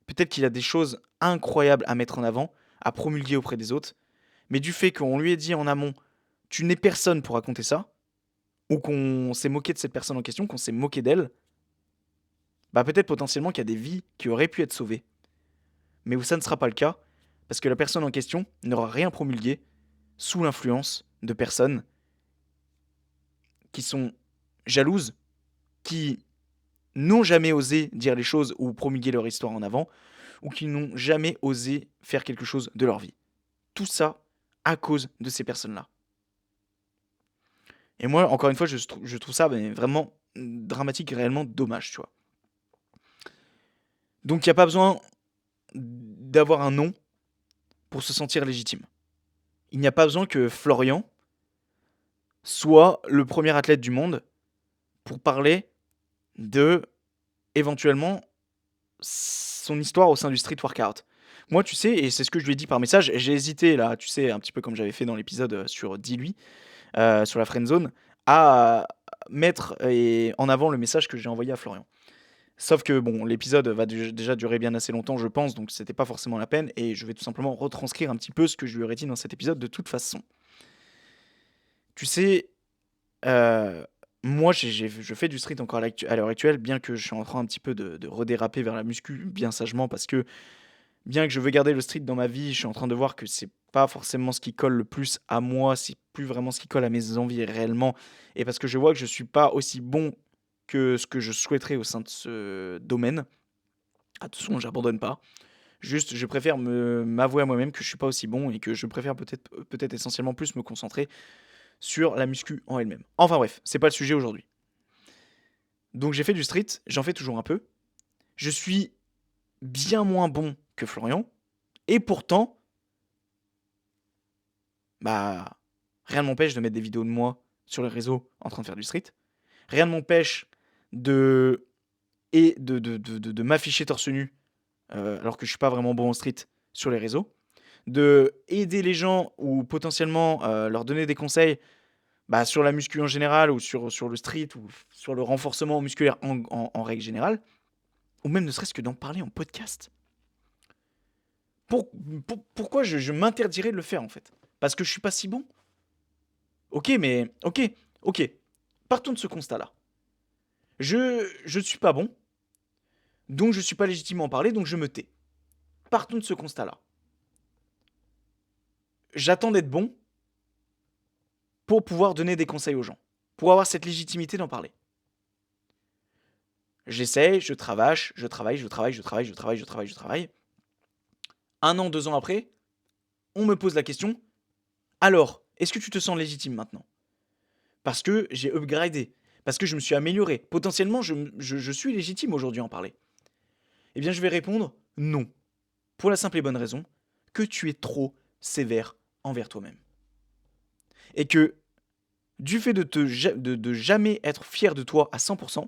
Peut-être qu'il a des choses incroyables à mettre en avant, à promulguer auprès des autres. Mais du fait qu'on lui ait dit en amont, tu n'es personne pour raconter ça, ou qu'on s'est moqué de cette personne en question, qu'on s'est moqué d'elle, bah peut-être potentiellement qu'il y a des vies qui auraient pu être sauvées, mais où ça ne sera pas le cas, parce que la personne en question n'aura rien promulgué sous l'influence de personnes qui sont jalouses, qui n'ont jamais osé dire les choses ou promulguer leur histoire en avant, ou qui n'ont jamais osé faire quelque chose de leur vie. Tout ça à cause de ces personnes-là. Et moi, encore une fois, je trouve ça vraiment dramatique et réellement dommage, tu vois. Donc il n'y a pas besoin d'avoir un nom pour se sentir légitime. Il n'y a pas besoin que Florian soit le premier athlète du monde pour parler de, éventuellement, son histoire au sein du street workout. Moi, tu sais, et c'est ce que je lui ai dit par message, j'ai hésité là, tu sais, un petit peu comme j'avais fait dans l'épisode sur Dis-lui, sur la friendzone, à mettre en avant le message que j'ai envoyé à Florian. Sauf que bon, l'épisode va déjà durer bien assez longtemps, je pense, donc c'était pas forcément la peine, et je vais tout simplement retranscrire un petit peu ce que je lui aurais dit dans cet épisode de toute façon. Tu sais, euh, moi je fais du street encore à l'heure actuelle, bien que je suis en train un petit peu de redéraper vers la muscu, bien sagement, parce que bien que je veux garder le street dans ma vie, je suis en train de voir que c'est pas forcément ce qui colle le plus à moi, c'est plus vraiment ce qui colle à mes envies réellement, et parce que je vois que je suis pas aussi bon que ce que je souhaiterais au sein de ce domaine. Attention, j'abandonne pas. Juste, je préfère m'avouer à moi-même que je suis pas aussi bon et que je préfère peut-être essentiellement plus me concentrer sur la muscu en elle-même. Enfin bref, c'est pas le sujet aujourd'hui. Donc j'ai fait du street, j'en fais toujours un peu. Je suis bien moins bon que Florian, et pourtant, bah, rien ne m'empêche de mettre des vidéos de moi sur les réseaux en train de faire du street. Rien ne m'empêche de de m'afficher torse nu alors que je suis pas vraiment bon en street sur les réseaux, de aider les gens ou potentiellement leur donner des conseils bah, sur la muscu en général ou sur le street ou sur le renforcement musculaire en règle générale, ou même ne serait-ce que d'en parler en podcast. Pour, pourquoi je m'interdirais de le faire en fait? Parce que je suis pas si bon. Ok, mais ok. Partons de ce constat-là. Je ne suis pas bon, donc je suis pas légitime à en parler, donc je me tais. Partons de ce constat-là. J'attends d'être bon pour pouvoir donner des conseils aux gens, pour avoir cette légitimité d'en parler. J'essaie, je travaille. Un an, 2 ans après, on me pose la question, alors, est-ce que tu te sens légitime maintenant? Parce que j'ai upgradé, parce que je me suis amélioré. Potentiellement, je suis légitime aujourd'hui à en parler. Eh bien, je vais répondre non. Pour la simple et bonne raison que tu es trop sévère envers toi-même. Et que du fait de jamais être fier de toi à 100%,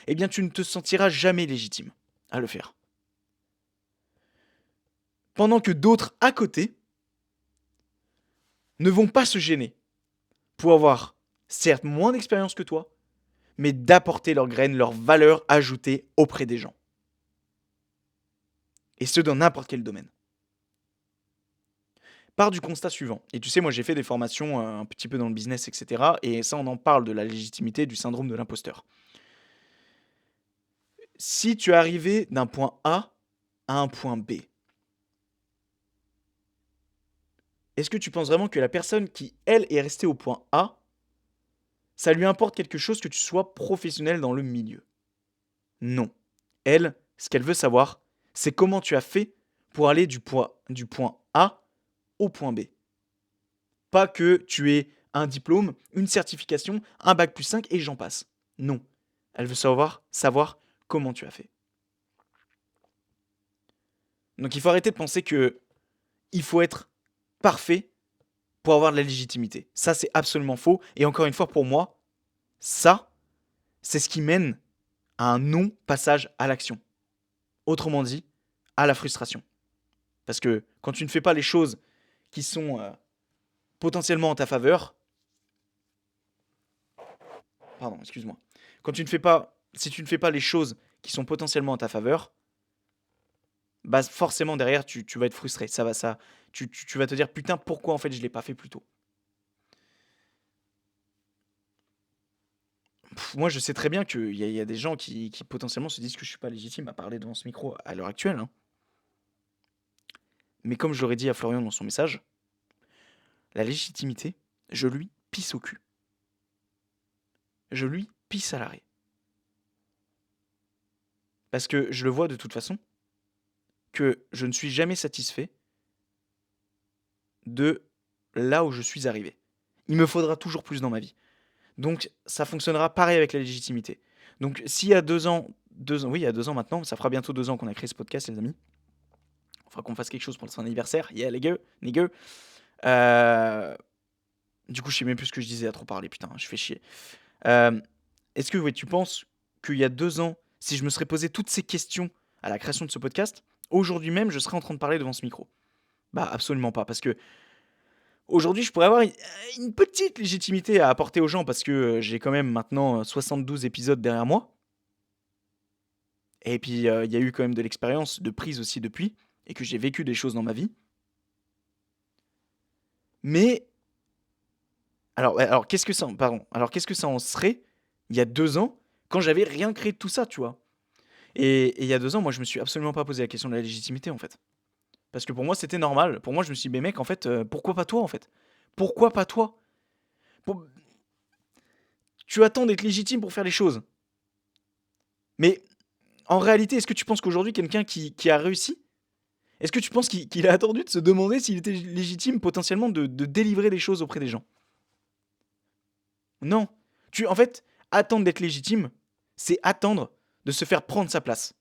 eh bien tu ne te sentiras jamais légitime à le faire. Pendant que d'autres à côté ne vont pas se gêner pour avoir certes moins d'expérience que toi, mais d'apporter leurs graines, leur valeur ajoutée auprès des gens. Et ce, dans n'importe quel domaine. Part du constat suivant. Et tu sais, moi j'ai fait des formations un petit peu dans le business, etc. Et ça, on en parle de la légitimité, du syndrome de l'imposteur. Si tu es arrivé d'un point A à un point B, est-ce que tu penses vraiment que la personne qui, elle, est restée au point A, ça lui importe quelque chose que tu sois professionnel dans le milieu? Non. Elle, ce qu'elle veut savoir, c'est comment tu as fait pour aller du point A au point B. Pas que tu aies un diplôme, une certification, un bac plus 5 et j'en passe. Non. Elle veut savoir comment tu as fait. Donc il faut arrêter de penser que il faut être parfait pour avoir de la légitimité. Ça, c'est absolument faux. Et encore une fois, pour moi, ça, c'est ce qui mène à un non-passage à l'action. Autrement dit, à la frustration. Parce que quand tu ne fais pas les choses qui sont potentiellement en ta faveur, pardon, excuse-moi. Si tu ne fais pas les choses qui sont potentiellement en ta faveur, bah forcément derrière tu vas être frustré. Tu vas te dire putain pourquoi en fait je l'ai pas fait plus tôt. Moi je sais très bien qu'il y a des gens qui potentiellement se disent que je suis pas légitime à parler devant ce micro à l'heure actuelle, hein. Mais comme je l'aurais dit à Florian dans son message, la légitimité, je lui pisse au cul. Je lui pisse à l'arrêt. Parce que je le vois de toute façon, que je ne suis jamais satisfait de là où je suis arrivé. Il me faudra toujours plus dans ma vie. Donc ça fonctionnera pareil avec la légitimité. Donc s'il y a 2 ans, oui, il y a 2 ans maintenant, ça fera bientôt 2 ans qu'on a créé ce podcast, les amis. Il faudra qu'on fasse quelque chose pour son anniversaire. Yeah, les gars, nigga. Du coup, je sais même plus ce que je disais à trop parler, putain, je fais chier. Euh, Est-ce que ouais, tu penses qu'il y a 2 ans, si je me serais posé toutes ces questions à la création de ce podcast, aujourd'hui même, je serais en train de parler devant ce micro? Bah, absolument pas, parce que aujourd'hui, je pourrais avoir une petite légitimité à apporter aux gens parce que, j'ai quand même maintenant, 72 épisodes derrière moi et puis, il y a eu quand même de l'expérience de prise aussi depuis et que j'ai vécu des choses dans ma vie. Mais alors ouais, alors qu'est-ce que ça pardon, alors qu'est-ce que ça en serait il y a 2 ans quand j'avais rien créé de tout ça, tu vois? Et il y a 2 ans, moi, je me suis absolument pas posé la question de la légitimité, en fait. Parce que pour moi, c'était normal. Pour moi, je me suis dit: «Mais mec, en fait, pourquoi pas toi, en fait? Pourquoi pas toi? Pour Tu attends d'être légitime pour faire les choses. Mais en réalité, est-ce que tu penses qu'aujourd'hui, quelqu'un qui a réussi, est-ce que tu penses qu'il a attendu de se demander s'il était légitime potentiellement de délivrer des choses auprès des gens? Non. En fait, attendre d'être légitime, c'est attendre de se faire prendre sa place.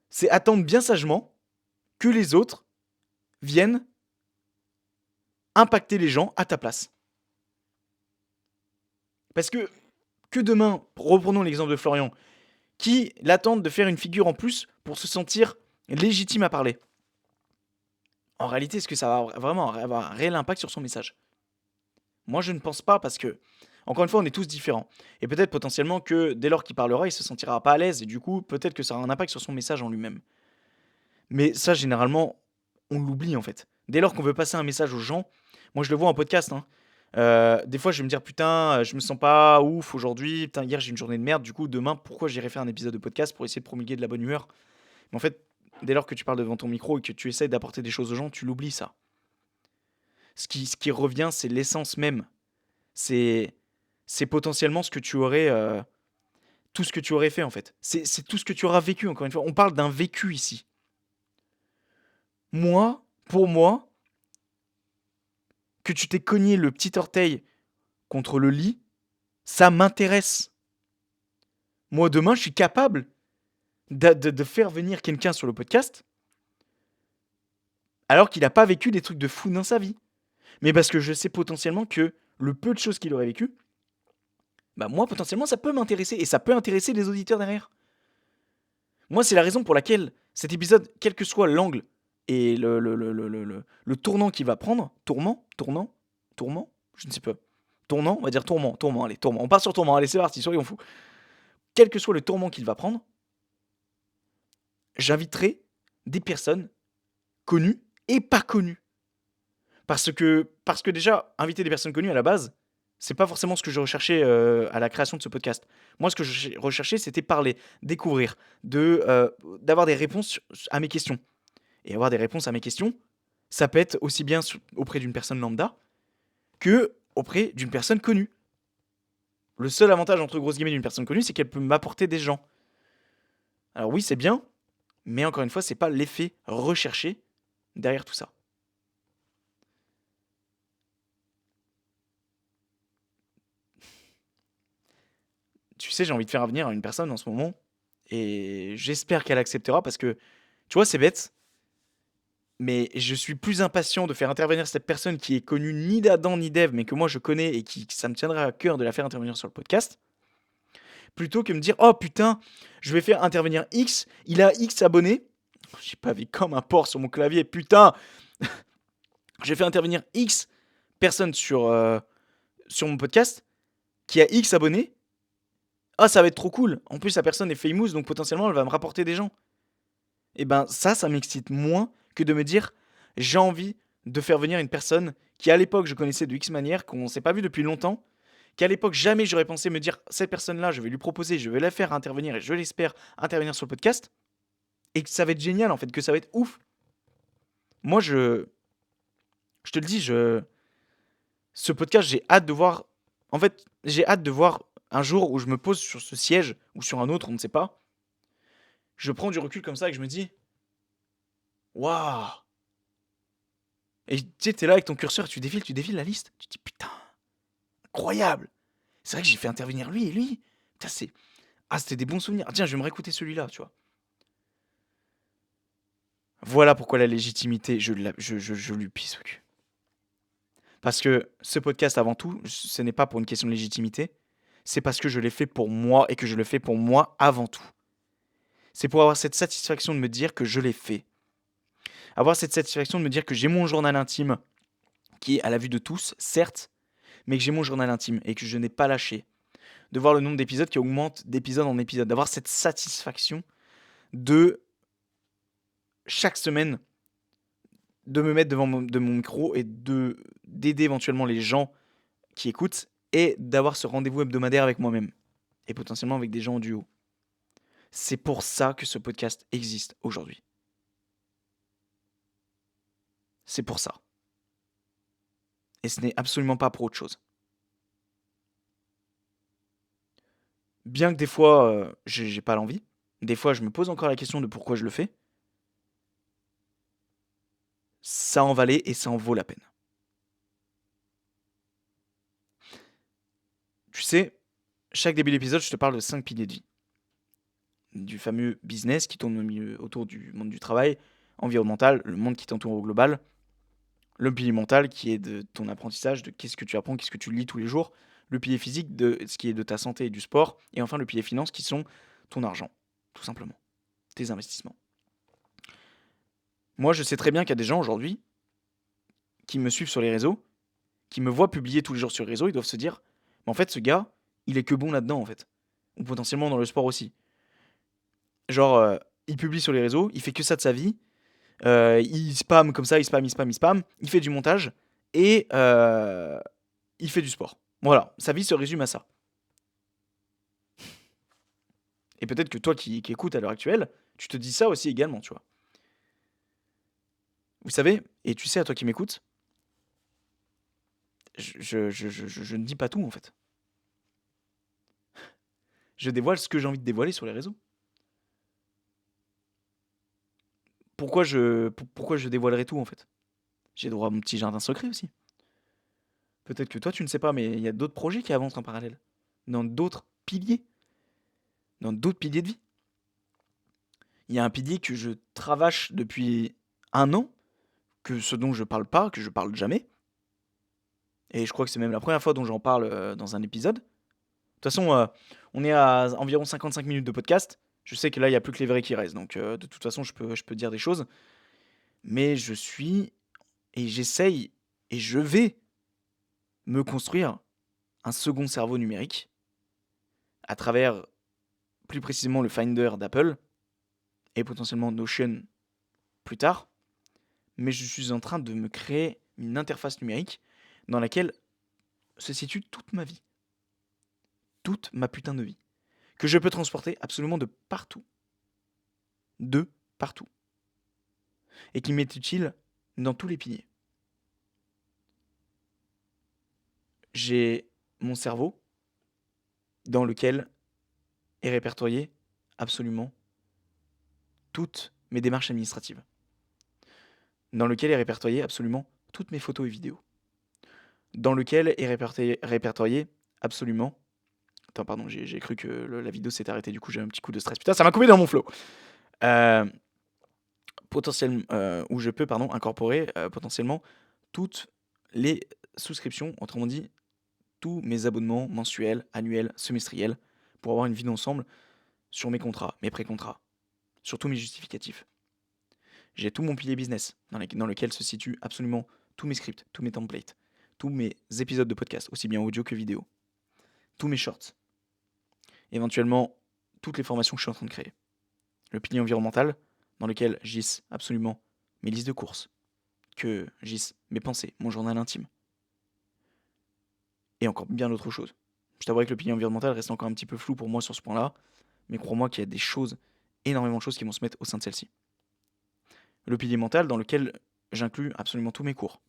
C'est attendre bien sagement que les autres viennent impacter les gens à ta place. Parce que demain, reprenons l'exemple de Florian, qui l'attendent de faire une figure en plus pour se sentir légitime à parler. En réalité, est-ce que ça va vraiment avoir un réel impact sur son message? Moi, je ne pense pas parce que, encore une fois, on est tous différents. Et peut-être potentiellement que dès lors qu'il parlera, il se sentira pas à l'aise et du coup, peut-être que ça aura un impact sur son message en lui-même. Mais ça, généralement, on l'oublie en fait. Dès lors qu'on veut passer un message aux gens, moi je le vois en podcast, hein. Des fois, je vais me dire: «Putain, je me sens pas ouf aujourd'hui. Putain, hier j'ai une journée de merde. Du coup, demain, pourquoi j'irai faire un épisode de podcast pour essayer de promulguer de la bonne humeur?» Mais en fait, dès lors que tu parles devant ton micro et que tu essaies d'apporter des choses aux gens, tu l'oublies ça. Ce qui revient, c'est l'essence même. C'est c'est potentiellement ce que tu aurais, tout ce que tu aurais fait en fait. C'est tout ce que tu auras vécu encore une fois. On parle d'un vécu ici. Moi, pour moi, que tu t'aies cogné le petit orteil contre le lit, ça m'intéresse. Moi, demain, je suis capable de faire venir quelqu'un sur le podcast alors qu'il n'a pas vécu des trucs de fou dans sa vie. Mais parce que je sais potentiellement que le peu de choses qu'il aurait vécu, bah moi, potentiellement, ça peut m'intéresser et ça peut intéresser les auditeurs derrière. Moi, c'est la raison pour laquelle cet épisode, quel que soit l'angle et le tournant qu'il va prendre, tourment, je ne sais pas. Tournant, on va dire tourment, allez, tourment. On part sur tourment, allez, c'est parti, soyons fous. Quel que soit le tourment qu'il va prendre, j'inviterai des personnes connues et pas connues. Parce que déjà, inviter des personnes connues à la base, c'est pas forcément ce que je recherchais à la création de ce podcast. Moi, ce que je recherchais, c'était parler, découvrir, d'avoir des réponses à mes questions. Et avoir des réponses à mes questions, ça peut être aussi bien auprès d'une personne lambda que auprès d'une personne connue. Le seul avantage entre grosses guillemets d'une personne connue, c'est qu'elle peut m'apporter des gens. Alors oui, c'est bien, mais encore une fois, c'est pas l'effet recherché derrière tout ça. Tu sais, j'ai envie de faire venir une personne en ce moment et j'espère qu'elle acceptera parce que, tu vois, c'est bête, mais je suis plus impatient de faire intervenir cette personne qui est connue ni d'Adam ni d'Ève, mais que moi je connais et qui ça me tiendrait à cœur de la faire intervenir sur le podcast, plutôt que me dire: «Oh putain, je vais faire intervenir X, il a X abonnés». J'ai pas vu comme un porc sur mon clavier, putain! J'ai fait intervenir X personnes sur mon podcast qui a X abonnés. Ah, ça va être trop cool. En plus, la personne est famous, donc potentiellement, elle va me rapporter des gens. Et ben, ça m'excite moins que de me dire, j'ai envie de faire venir une personne qui, à l'époque, je connaissais de X manière, qu'on s'est pas vu depuis longtemps, qu'à l'époque, jamais j'aurais pensé me dire, cette personne-là, je vais lui proposer, je vais la faire intervenir, et je l'espère intervenir sur le podcast, et que ça va être génial, en fait, que ça va être ouf. Moi, je te le dis, ce podcast, j'ai hâte de voir. En fait, j'ai hâte de voir un jour où je me pose sur ce siège ou sur un autre, on ne sait pas. Je prends du recul comme ça et que je me dis, waouh! Et tu sais, t'es là avec ton curseur, tu défiles la liste. Tu te dis, putain, incroyable! C'est vrai que j'ai fait intervenir lui et lui. Putain, c'était des bons souvenirs. Ah, tiens, je vais me réécouter celui-là, tu vois. Voilà pourquoi la légitimité, je lui pisse au cul. Parce que ce podcast, avant tout, ce n'est pas pour une question de légitimité. C'est parce que je l'ai fait pour moi et que je le fais pour moi avant tout. C'est pour avoir cette satisfaction de me dire que je l'ai fait. Avoir cette satisfaction de me dire que j'ai mon journal intime, qui est à la vue de tous, certes, mais que j'ai mon journal intime et que je n'ai pas lâché. De voir le nombre d'épisodes qui augmente d'épisode en épisode. D'avoir cette satisfaction de chaque semaine de me mettre devant mon micro et d'aider éventuellement les gens qui écoutent et d'avoir ce rendez-vous hebdomadaire avec moi-même et potentiellement avec des gens en duo. C'est pour ça que ce podcast existe aujourd'hui. C'est pour ça. Et ce n'est absolument pas pour autre chose. Bien que des fois, j'ai pas l'envie, des fois je me pose encore la question de pourquoi je le fais, ça en valait et ça en vaut la peine. Tu sais, chaque début d'épisode, je te parle de 5 piliers de vie. Du fameux business qui tourne autour du monde du travail, environnemental, le monde qui t'entoure au global, le pilier mental qui est de ton apprentissage, de qu'est-ce que tu apprends, qu'est-ce que tu lis tous les jours, le pilier physique de ce qui est de ta santé et du sport, et enfin le pilier finance qui sont ton argent, tout simplement, tes investissements. Moi, je sais très bien qu'il y a des gens aujourd'hui qui me suivent sur les réseaux, qui me voient publier tous les jours sur les réseaux, ils doivent se dire, mais en fait, ce gars, il est que bon là-dedans, en fait. Ou potentiellement dans le sport aussi. Genre, il publie sur les réseaux, il fait que ça de sa vie, il spam comme ça, il spam, il fait du montage, et il fait du sport. Voilà, sa vie se résume à ça. Et peut-être que toi qui écoutes à l'heure actuelle, tu te dis ça aussi également, tu vois. Vous savez, et tu sais, à toi qui m'écoutes, je ne dis pas tout, en fait. Je dévoile ce que j'ai envie de dévoiler sur les réseaux. Pourquoi je dévoilerais tout, en fait? J'ai droit à mon petit jardin secret aussi. Peut-être que toi, tu ne sais pas, mais il y a d'autres projets qui avancent en parallèle. Dans d'autres piliers. Dans d'autres piliers de vie. Il y a un pilier que je travache depuis un an, que ce dont je parle pas, que je parle jamais. Et je crois que c'est même la première fois dont j'en parle dans un épisode. De toute façon, on est à environ 55 minutes de podcast. Je sais que là, il n'y a plus que les vrais qui restent. Donc, de toute façon, je peux dire des choses. Mais je suis et j'essaye et je vais me construire un second cerveau numérique à travers plus précisément le Finder d'Apple et potentiellement Notion plus tard. Mais je suis en train de me créer une interface numérique dans laquelle se situe toute ma vie. Toute ma putain de vie. Que je peux transporter absolument de partout. De partout. Et qui m'est utile dans tous les piliers. J'ai mon cerveau dans lequel est répertorié absolument toutes mes démarches administratives. Dans lequel est répertorié absolument toutes mes photos et vidéos. Dans lequel est répertorié absolument... Attends, pardon, j'ai cru que la vidéo s'était arrêtée, du coup j'ai un petit coup de stress. Putain, ça m'a coupé dans mon flow. Potentiellement, où je peux incorporer potentiellement toutes les souscriptions, autrement dit, tous mes abonnements mensuels, annuels, semestriels, pour avoir une vie d'ensemble sur mes contrats, mes pré-contrats, sur tous mes justificatifs. J'ai tout mon pilier business, dans lequel se situent absolument tous mes scripts, tous mes templates, tous mes épisodes de podcast, aussi bien audio que vidéo, tous mes shorts, éventuellement toutes les formations que je suis en train de créer. Le pilier environnemental, dans lequel gissent absolument mes listes de courses, que gissent mes pensées, mon journal intime, et encore bien d'autres choses. Je t'avouerai que le pilier environnemental reste encore un petit peu flou pour moi sur ce point-là, mais crois-moi qu'il y a des choses, énormément de choses qui vont se mettre au sein de celle-ci. Le pilier mental dans lequel j'inclus absolument tous mes cours,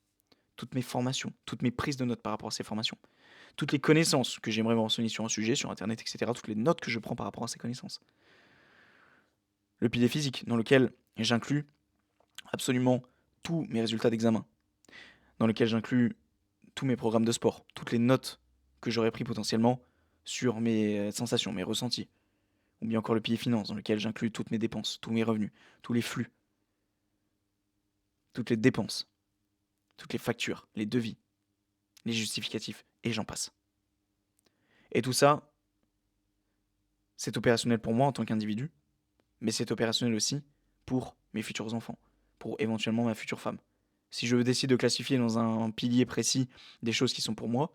toutes mes formations, toutes mes prises de notes par rapport à ces formations, toutes les connaissances que j'aimerais me renseigner sur un sujet, sur internet, etc., toutes les notes que je prends par rapport à ces connaissances. Le pilier physique dans lequel j'inclus absolument tous mes résultats d'examen, dans lequel j'inclus tous mes programmes de sport, toutes les notes que j'aurais pris potentiellement sur mes sensations, mes ressentis, ou bien encore le pilier finance dans lequel j'inclus toutes mes dépenses, tous mes revenus, tous les flux, toutes les dépenses, toutes les factures, les devis, les justificatifs, et j'en passe. Et tout ça, c'est opérationnel pour moi en tant qu'individu, mais c'est opérationnel aussi pour mes futurs enfants, pour éventuellement ma future femme. Si je décide de classifier dans un pilier précis des choses qui sont pour moi,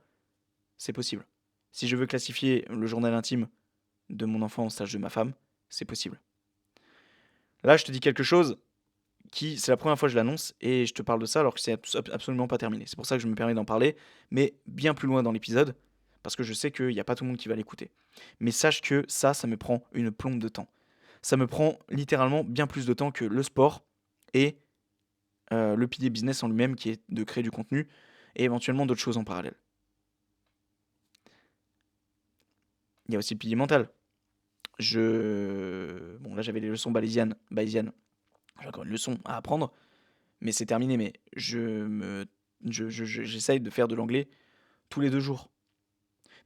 c'est possible. Si je veux classifier le journal intime de mon enfant slash de ma femme, c'est possible. Là, je te dis quelque chose qui, c'est la première fois que je l'annonce et je te parle de ça alors que c'est absolument pas terminé. C'est pour ça que je me permets d'en parler, mais bien plus loin dans l'épisode, parce que je sais qu'il n'y a pas tout le monde qui va l'écouter. Mais sache que ça me prend une plombe de temps. Ça me prend littéralement bien plus de temps que le sport et le pilier business en lui-même qui est de créer du contenu et éventuellement d'autres choses en parallèle. Il y a aussi le pilier mental. Bon, là j'avais les leçons bayésiennes. J'ai encore une leçon à apprendre, mais c'est terminé. Mais j'essaye de faire de l'anglais tous les 2 jours.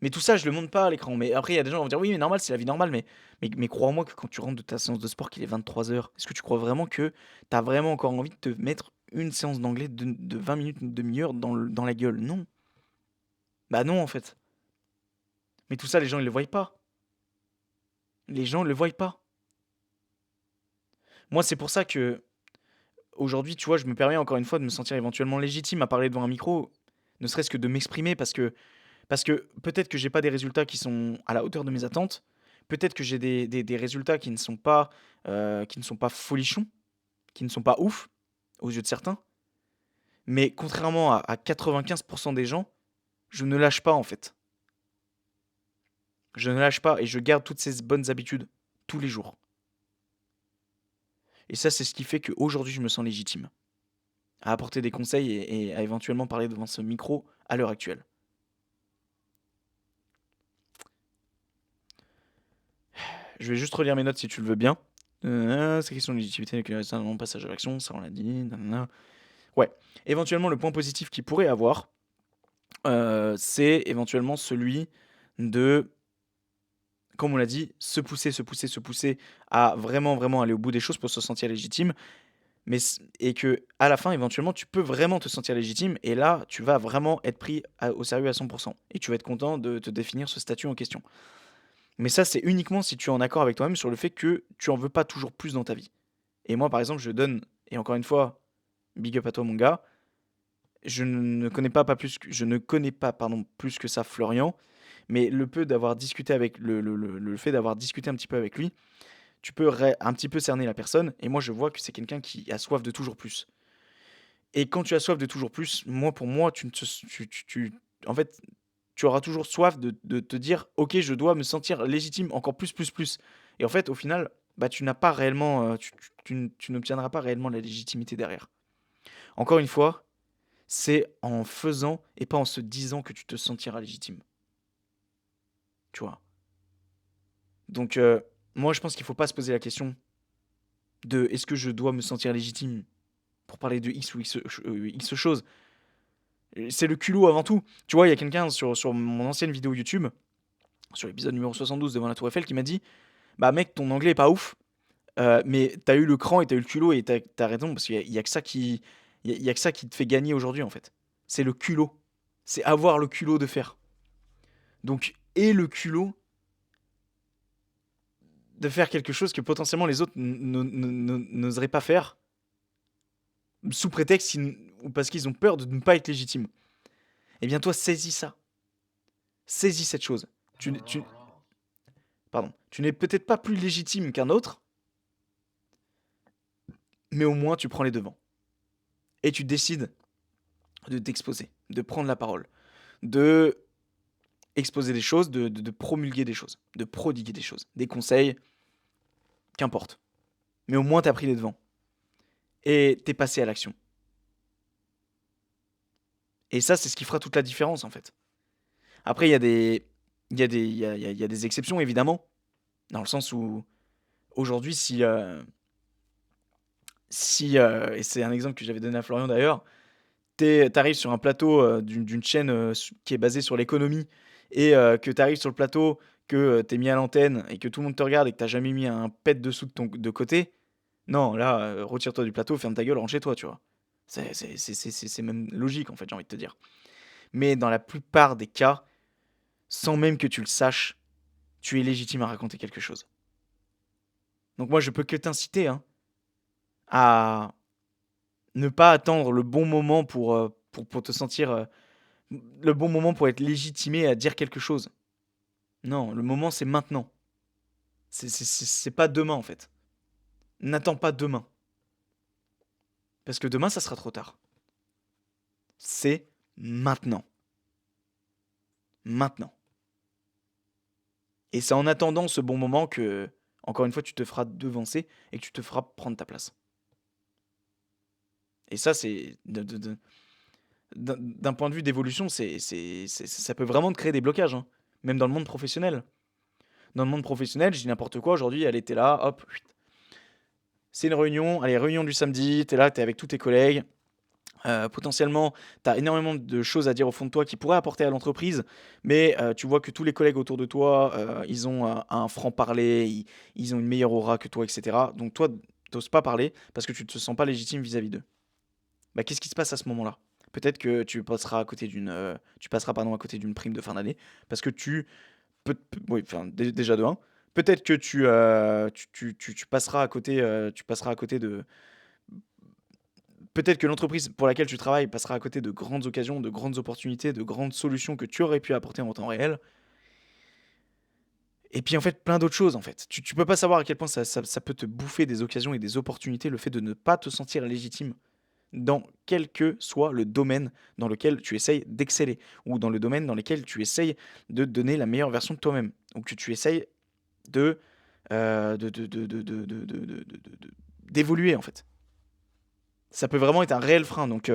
Mais tout ça, je le montre pas à l'écran. Mais après, il y a des gens qui vont dire oui, mais normal, c'est la vie normale. Mais crois-moi que quand tu rentres de ta séance de sport qu'il est 23h, est-ce que tu crois vraiment que tu as vraiment encore envie de te mettre une séance d'anglais de 20 minutes, une demi-heure dans la gueule? Non. Bah non, en fait. Mais tout ça, les gens, ils le voient pas. Les gens le voient pas. Moi, c'est pour ça que aujourd'hui, tu vois, je me permets encore une fois de me sentir éventuellement légitime à parler devant un micro, ne serait-ce que de m'exprimer parce que peut-être que j'ai pas des résultats qui sont à la hauteur de mes attentes. Peut-être que j'ai des résultats qui ne sont pas folichons, qui ne sont pas ouf aux yeux de certains. Mais contrairement à 95% des gens, je ne lâche pas en fait. Je ne lâche pas et je garde toutes ces bonnes habitudes tous les jours. Et ça, c'est ce qui fait qu'aujourd'hui, je me sens légitime à apporter des conseils et à éventuellement parler devant ce micro à l'heure actuelle. Je vais juste relire mes notes si tu le veux bien. C'est question de légitimité avec un long passage à l'action, ça on l'a dit. Nanana. Ouais. Éventuellement, le point positif qu'il pourrait avoir, c'est éventuellement celui de, comme on l'a dit, se pousser à vraiment, vraiment aller au bout des choses pour se sentir légitime. Et que à la fin, éventuellement, tu peux vraiment te sentir légitime. Et là, tu vas vraiment être pris au sérieux à 100%. Et tu vas être content de te définir ce statut en question. Mais ça, c'est uniquement si tu es en accord avec toi-même sur le fait que tu en veux pas toujours plus dans ta vie. Et moi, par exemple, je donne, et encore une fois, big up à toi, mon gars, je ne connais pas, pardon, plus que ça Florian, mais le fait d'avoir discuté un petit peu avec lui, tu peux un petit peu cerner la personne, et moi, je vois que c'est quelqu'un qui a soif de toujours plus. Et quand tu as soif de toujours plus, pour moi, en fait, tu auras toujours soif de te dire, ok, je dois me sentir légitime encore plus, plus, plus. Et en fait, au final, bah, tu n'as pas réellement, tu n'obtiendras pas réellement la légitimité derrière. Encore une fois, c'est en faisant et pas en se disant que tu te sentiras légitime. Tu vois. Donc, moi, je pense qu'il ne faut pas se poser la question de est-ce que je dois me sentir légitime pour parler de X ou X chose. C'est le culot avant tout. Tu vois, il y a quelqu'un sur mon ancienne vidéo YouTube, sur l'épisode numéro 72 devant la Tour Eiffel, qui m'a dit bah mec, ton anglais est pas ouf, mais t'as eu le cran et t'as eu le culot et t'as raison, parce qu'il y a que ça qui. Il y a que ça qui te fait gagner aujourd'hui en fait. C'est le culot. C'est avoir le culot de faire. Donc, et le culot de faire quelque chose que potentiellement les autres n'oseraient pas faire, sous prétexte ou parce qu'ils ont peur de ne pas être légitimes. Eh bien, toi, saisis ça. Saisis cette chose. Pardon. Tu n'es peut-être pas plus légitime qu'un autre, mais au moins tu prends les devants. Et tu décides de t'exposer, de prendre la parole, de exposer des choses, de promulguer des choses, de prodiguer des choses, des conseils, qu'importe. Mais au moins tu as pris les devants. Et t'es passé à l'action. Et ça, c'est ce qui fera toute la différence, en fait. Après, il y a des exceptions, évidemment, dans le sens où, aujourd'hui, et c'est un exemple que j'avais donné à Florian d'ailleurs, t'arrives sur un plateau d'une chaîne qui est basée sur l'économie, et que t'arrives sur le plateau, que t'es mis à l'antenne, et que tout le monde te regarde, et que t'as jamais mis un pet dessous de côté, non, là, retire-toi du plateau, ferme ta gueule, rentre chez toi, tu vois. C'est même logique, en fait, j'ai envie de te dire. Mais dans la plupart des cas, sans même que tu le saches, tu es légitime à raconter quelque chose. Donc moi, je peux que t'inciter hein, à ne pas attendre le bon moment pour te sentir... le bon moment pour être légitimé à dire quelque chose. Non, le moment, c'est maintenant. C'est pas demain, en fait. N'attends pas demain. Parce que demain, ça sera trop tard. C'est maintenant. Maintenant. Et c'est en attendant ce bon moment que, encore une fois, tu te feras devancer et que tu te feras prendre ta place. Et ça, c'est... D'un point de vue d'évolution, ça peut vraiment te créer des blocages. Hein. Même dans le monde professionnel. Dans le monde professionnel, je dis n'importe quoi, aujourd'hui, elle était là, hop. C'est une réunion, allez, réunion du samedi, t'es là, t'es avec tous tes collègues. Potentiellement, tu as énormément de choses à dire au fond de toi qui pourraient apporter à l'entreprise, mais tu vois que tous les collègues autour de toi, ils ont un franc-parler, ils ont une meilleure aura que toi, etc. Donc toi, t'oses pas parler parce que tu te sens pas légitime vis-à-vis d'eux. Bah, qu'est-ce qui se passe à ce moment-là? Peut-être que tu passeras pardon, à côté d'une prime de fin d'année parce que oui, enfin, déjà de 1. Peut-être que tu passeras à côté de, peut-être que l'entreprise pour laquelle tu travailles passera à côté de grandes occasions, de grandes opportunités, de grandes solutions que tu aurais pu apporter en temps réel. Et puis en fait, plein d'autres choses en fait. Tu peux pas savoir à quel point ça peut te bouffer des occasions et des opportunités, le fait de ne pas te sentir légitime dans quel que soit le domaine dans lequel tu essayes d'exceller, ou dans le domaine dans lequel tu essayes de donner la meilleure version de toi-même, ou que tu essayes de, d'évoluer en fait. Ça peut vraiment être un réel frein. Donc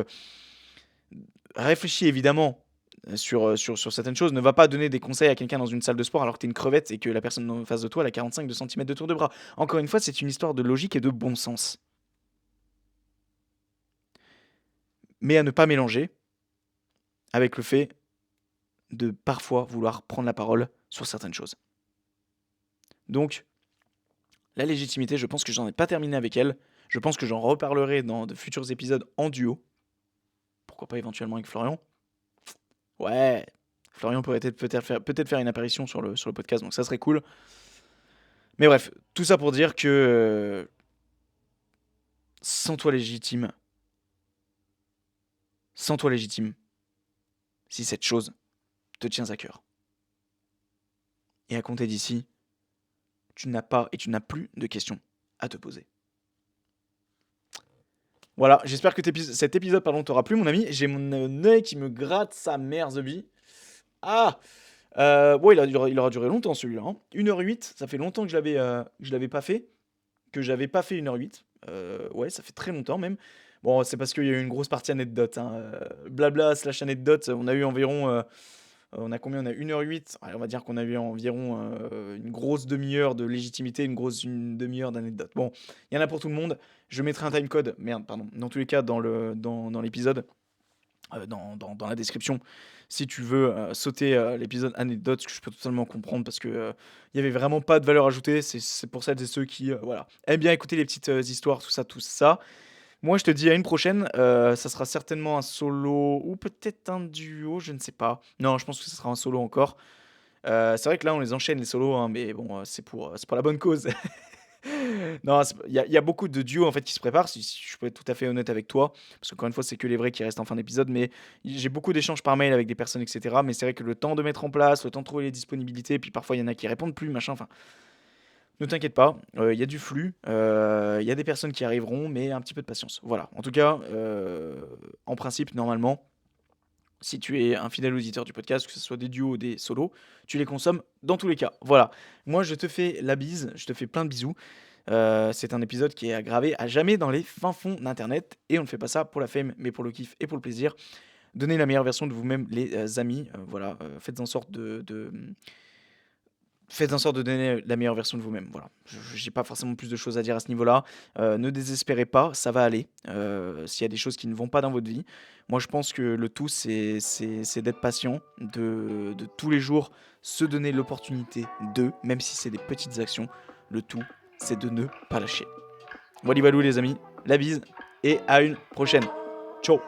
réfléchis évidemment sur certaines choses. Ne va pas donner des conseils à quelqu'un dans une salle de sport alors que tu es une crevette et que la personne en face de toi elle a 45 de centimètres de tour de bras. Encore une fois, c'est une histoire de logique et de bon sens. Mais à ne pas mélanger avec le fait de parfois vouloir prendre la parole sur certaines choses. Donc, la légitimité, je pense que j'en ai pas terminé avec elle. Je pense que j'en reparlerai dans de futurs épisodes en duo. Pourquoi pas éventuellement avec Florian. Ouais, Florian pourrait peut-être faire une apparition sur le podcast, donc ça serait cool. Mais bref, tout ça pour dire que sens-toi légitime. Sens-toi légitime si cette chose te tient à cœur. Et à compter d'ici, tu n'as pas et tu n'as plus de questions à te poser. Voilà, j'espère que cet épisode t'aura plu, mon ami. J'ai mon œil qui me gratte sa mère, The Bee. Ah bon, il aura duré longtemps celui-là. Hein. 1h08, ça fait longtemps que je l'avais pas fait. Que j'avais pas fait 1h08. Ouais, ça fait très longtemps même. Bon, c'est parce qu'il y a eu une grosse partie anecdote. Hein. Blabla / anecdote, on a eu environ... on a combien? On a 1h08. Allez, on va dire qu'on a eu environ une grosse demi-heure de légitimité, une demi-heure d'anecdote. Bon, il y en a pour tout le monde. Je mettrai un timecode, merde, pardon, dans tous les cas dans l'épisode, dans la description, si tu veux sauter l'épisode anecdote, ce que je peux totalement comprendre parce que il y avait vraiment pas de valeur ajoutée. C'est pour celles et ceux qui voilà, aiment bien écouter les petites histoires, tout ça. Moi, je te dis à une prochaine. Ça sera certainement un solo ou peut-être un duo, je ne sais pas. Non, je pense que ce sera un solo encore. C'est vrai que là, on les enchaîne les solos, hein, mais bon, c'est pour la bonne cause. Non, il y a beaucoup de duos en fait qui se préparent. Si je peux être tout à fait honnête avec toi, parce qu'encore une fois, c'est que les vrais qui restent en fin d'épisode. Mais j'ai beaucoup d'échanges par mail avec des personnes, etc. Mais c'est vrai que le temps de mettre en place, le temps de trouver les disponibilités, puis parfois il y en a qui répondent plus, machin. Enfin, ne t'inquiète pas, il y a du flux, il y a des personnes qui arriveront, mais un petit peu de patience. Voilà. En tout cas, en principe, normalement, si tu es un fidèle auditeur du podcast, que ce soit des duos ou des solos, tu les consommes dans tous les cas. Voilà. Moi, je te fais la bise, je te fais plein de bisous. C'est un épisode qui est gravé à jamais dans les fins fonds d'internet et on ne fait pas ça pour la fame, mais pour le kiff et pour le plaisir. Donnez la meilleure version de vous-même, les amis. Voilà. Faites en sorte de donner la meilleure version de vous-même. Voilà. J'ai pas forcément plus de choses à dire à ce niveau-là. Ne désespérez pas, ça va aller. S'il y a des choses qui ne vont pas dans votre vie, moi je pense que le tout c'est d'être patient, de tous les jours se donner l'opportunité même si c'est des petites actions, le tout c'est de ne pas lâcher. Voilà les amis, la bise et à une prochaine. Ciao.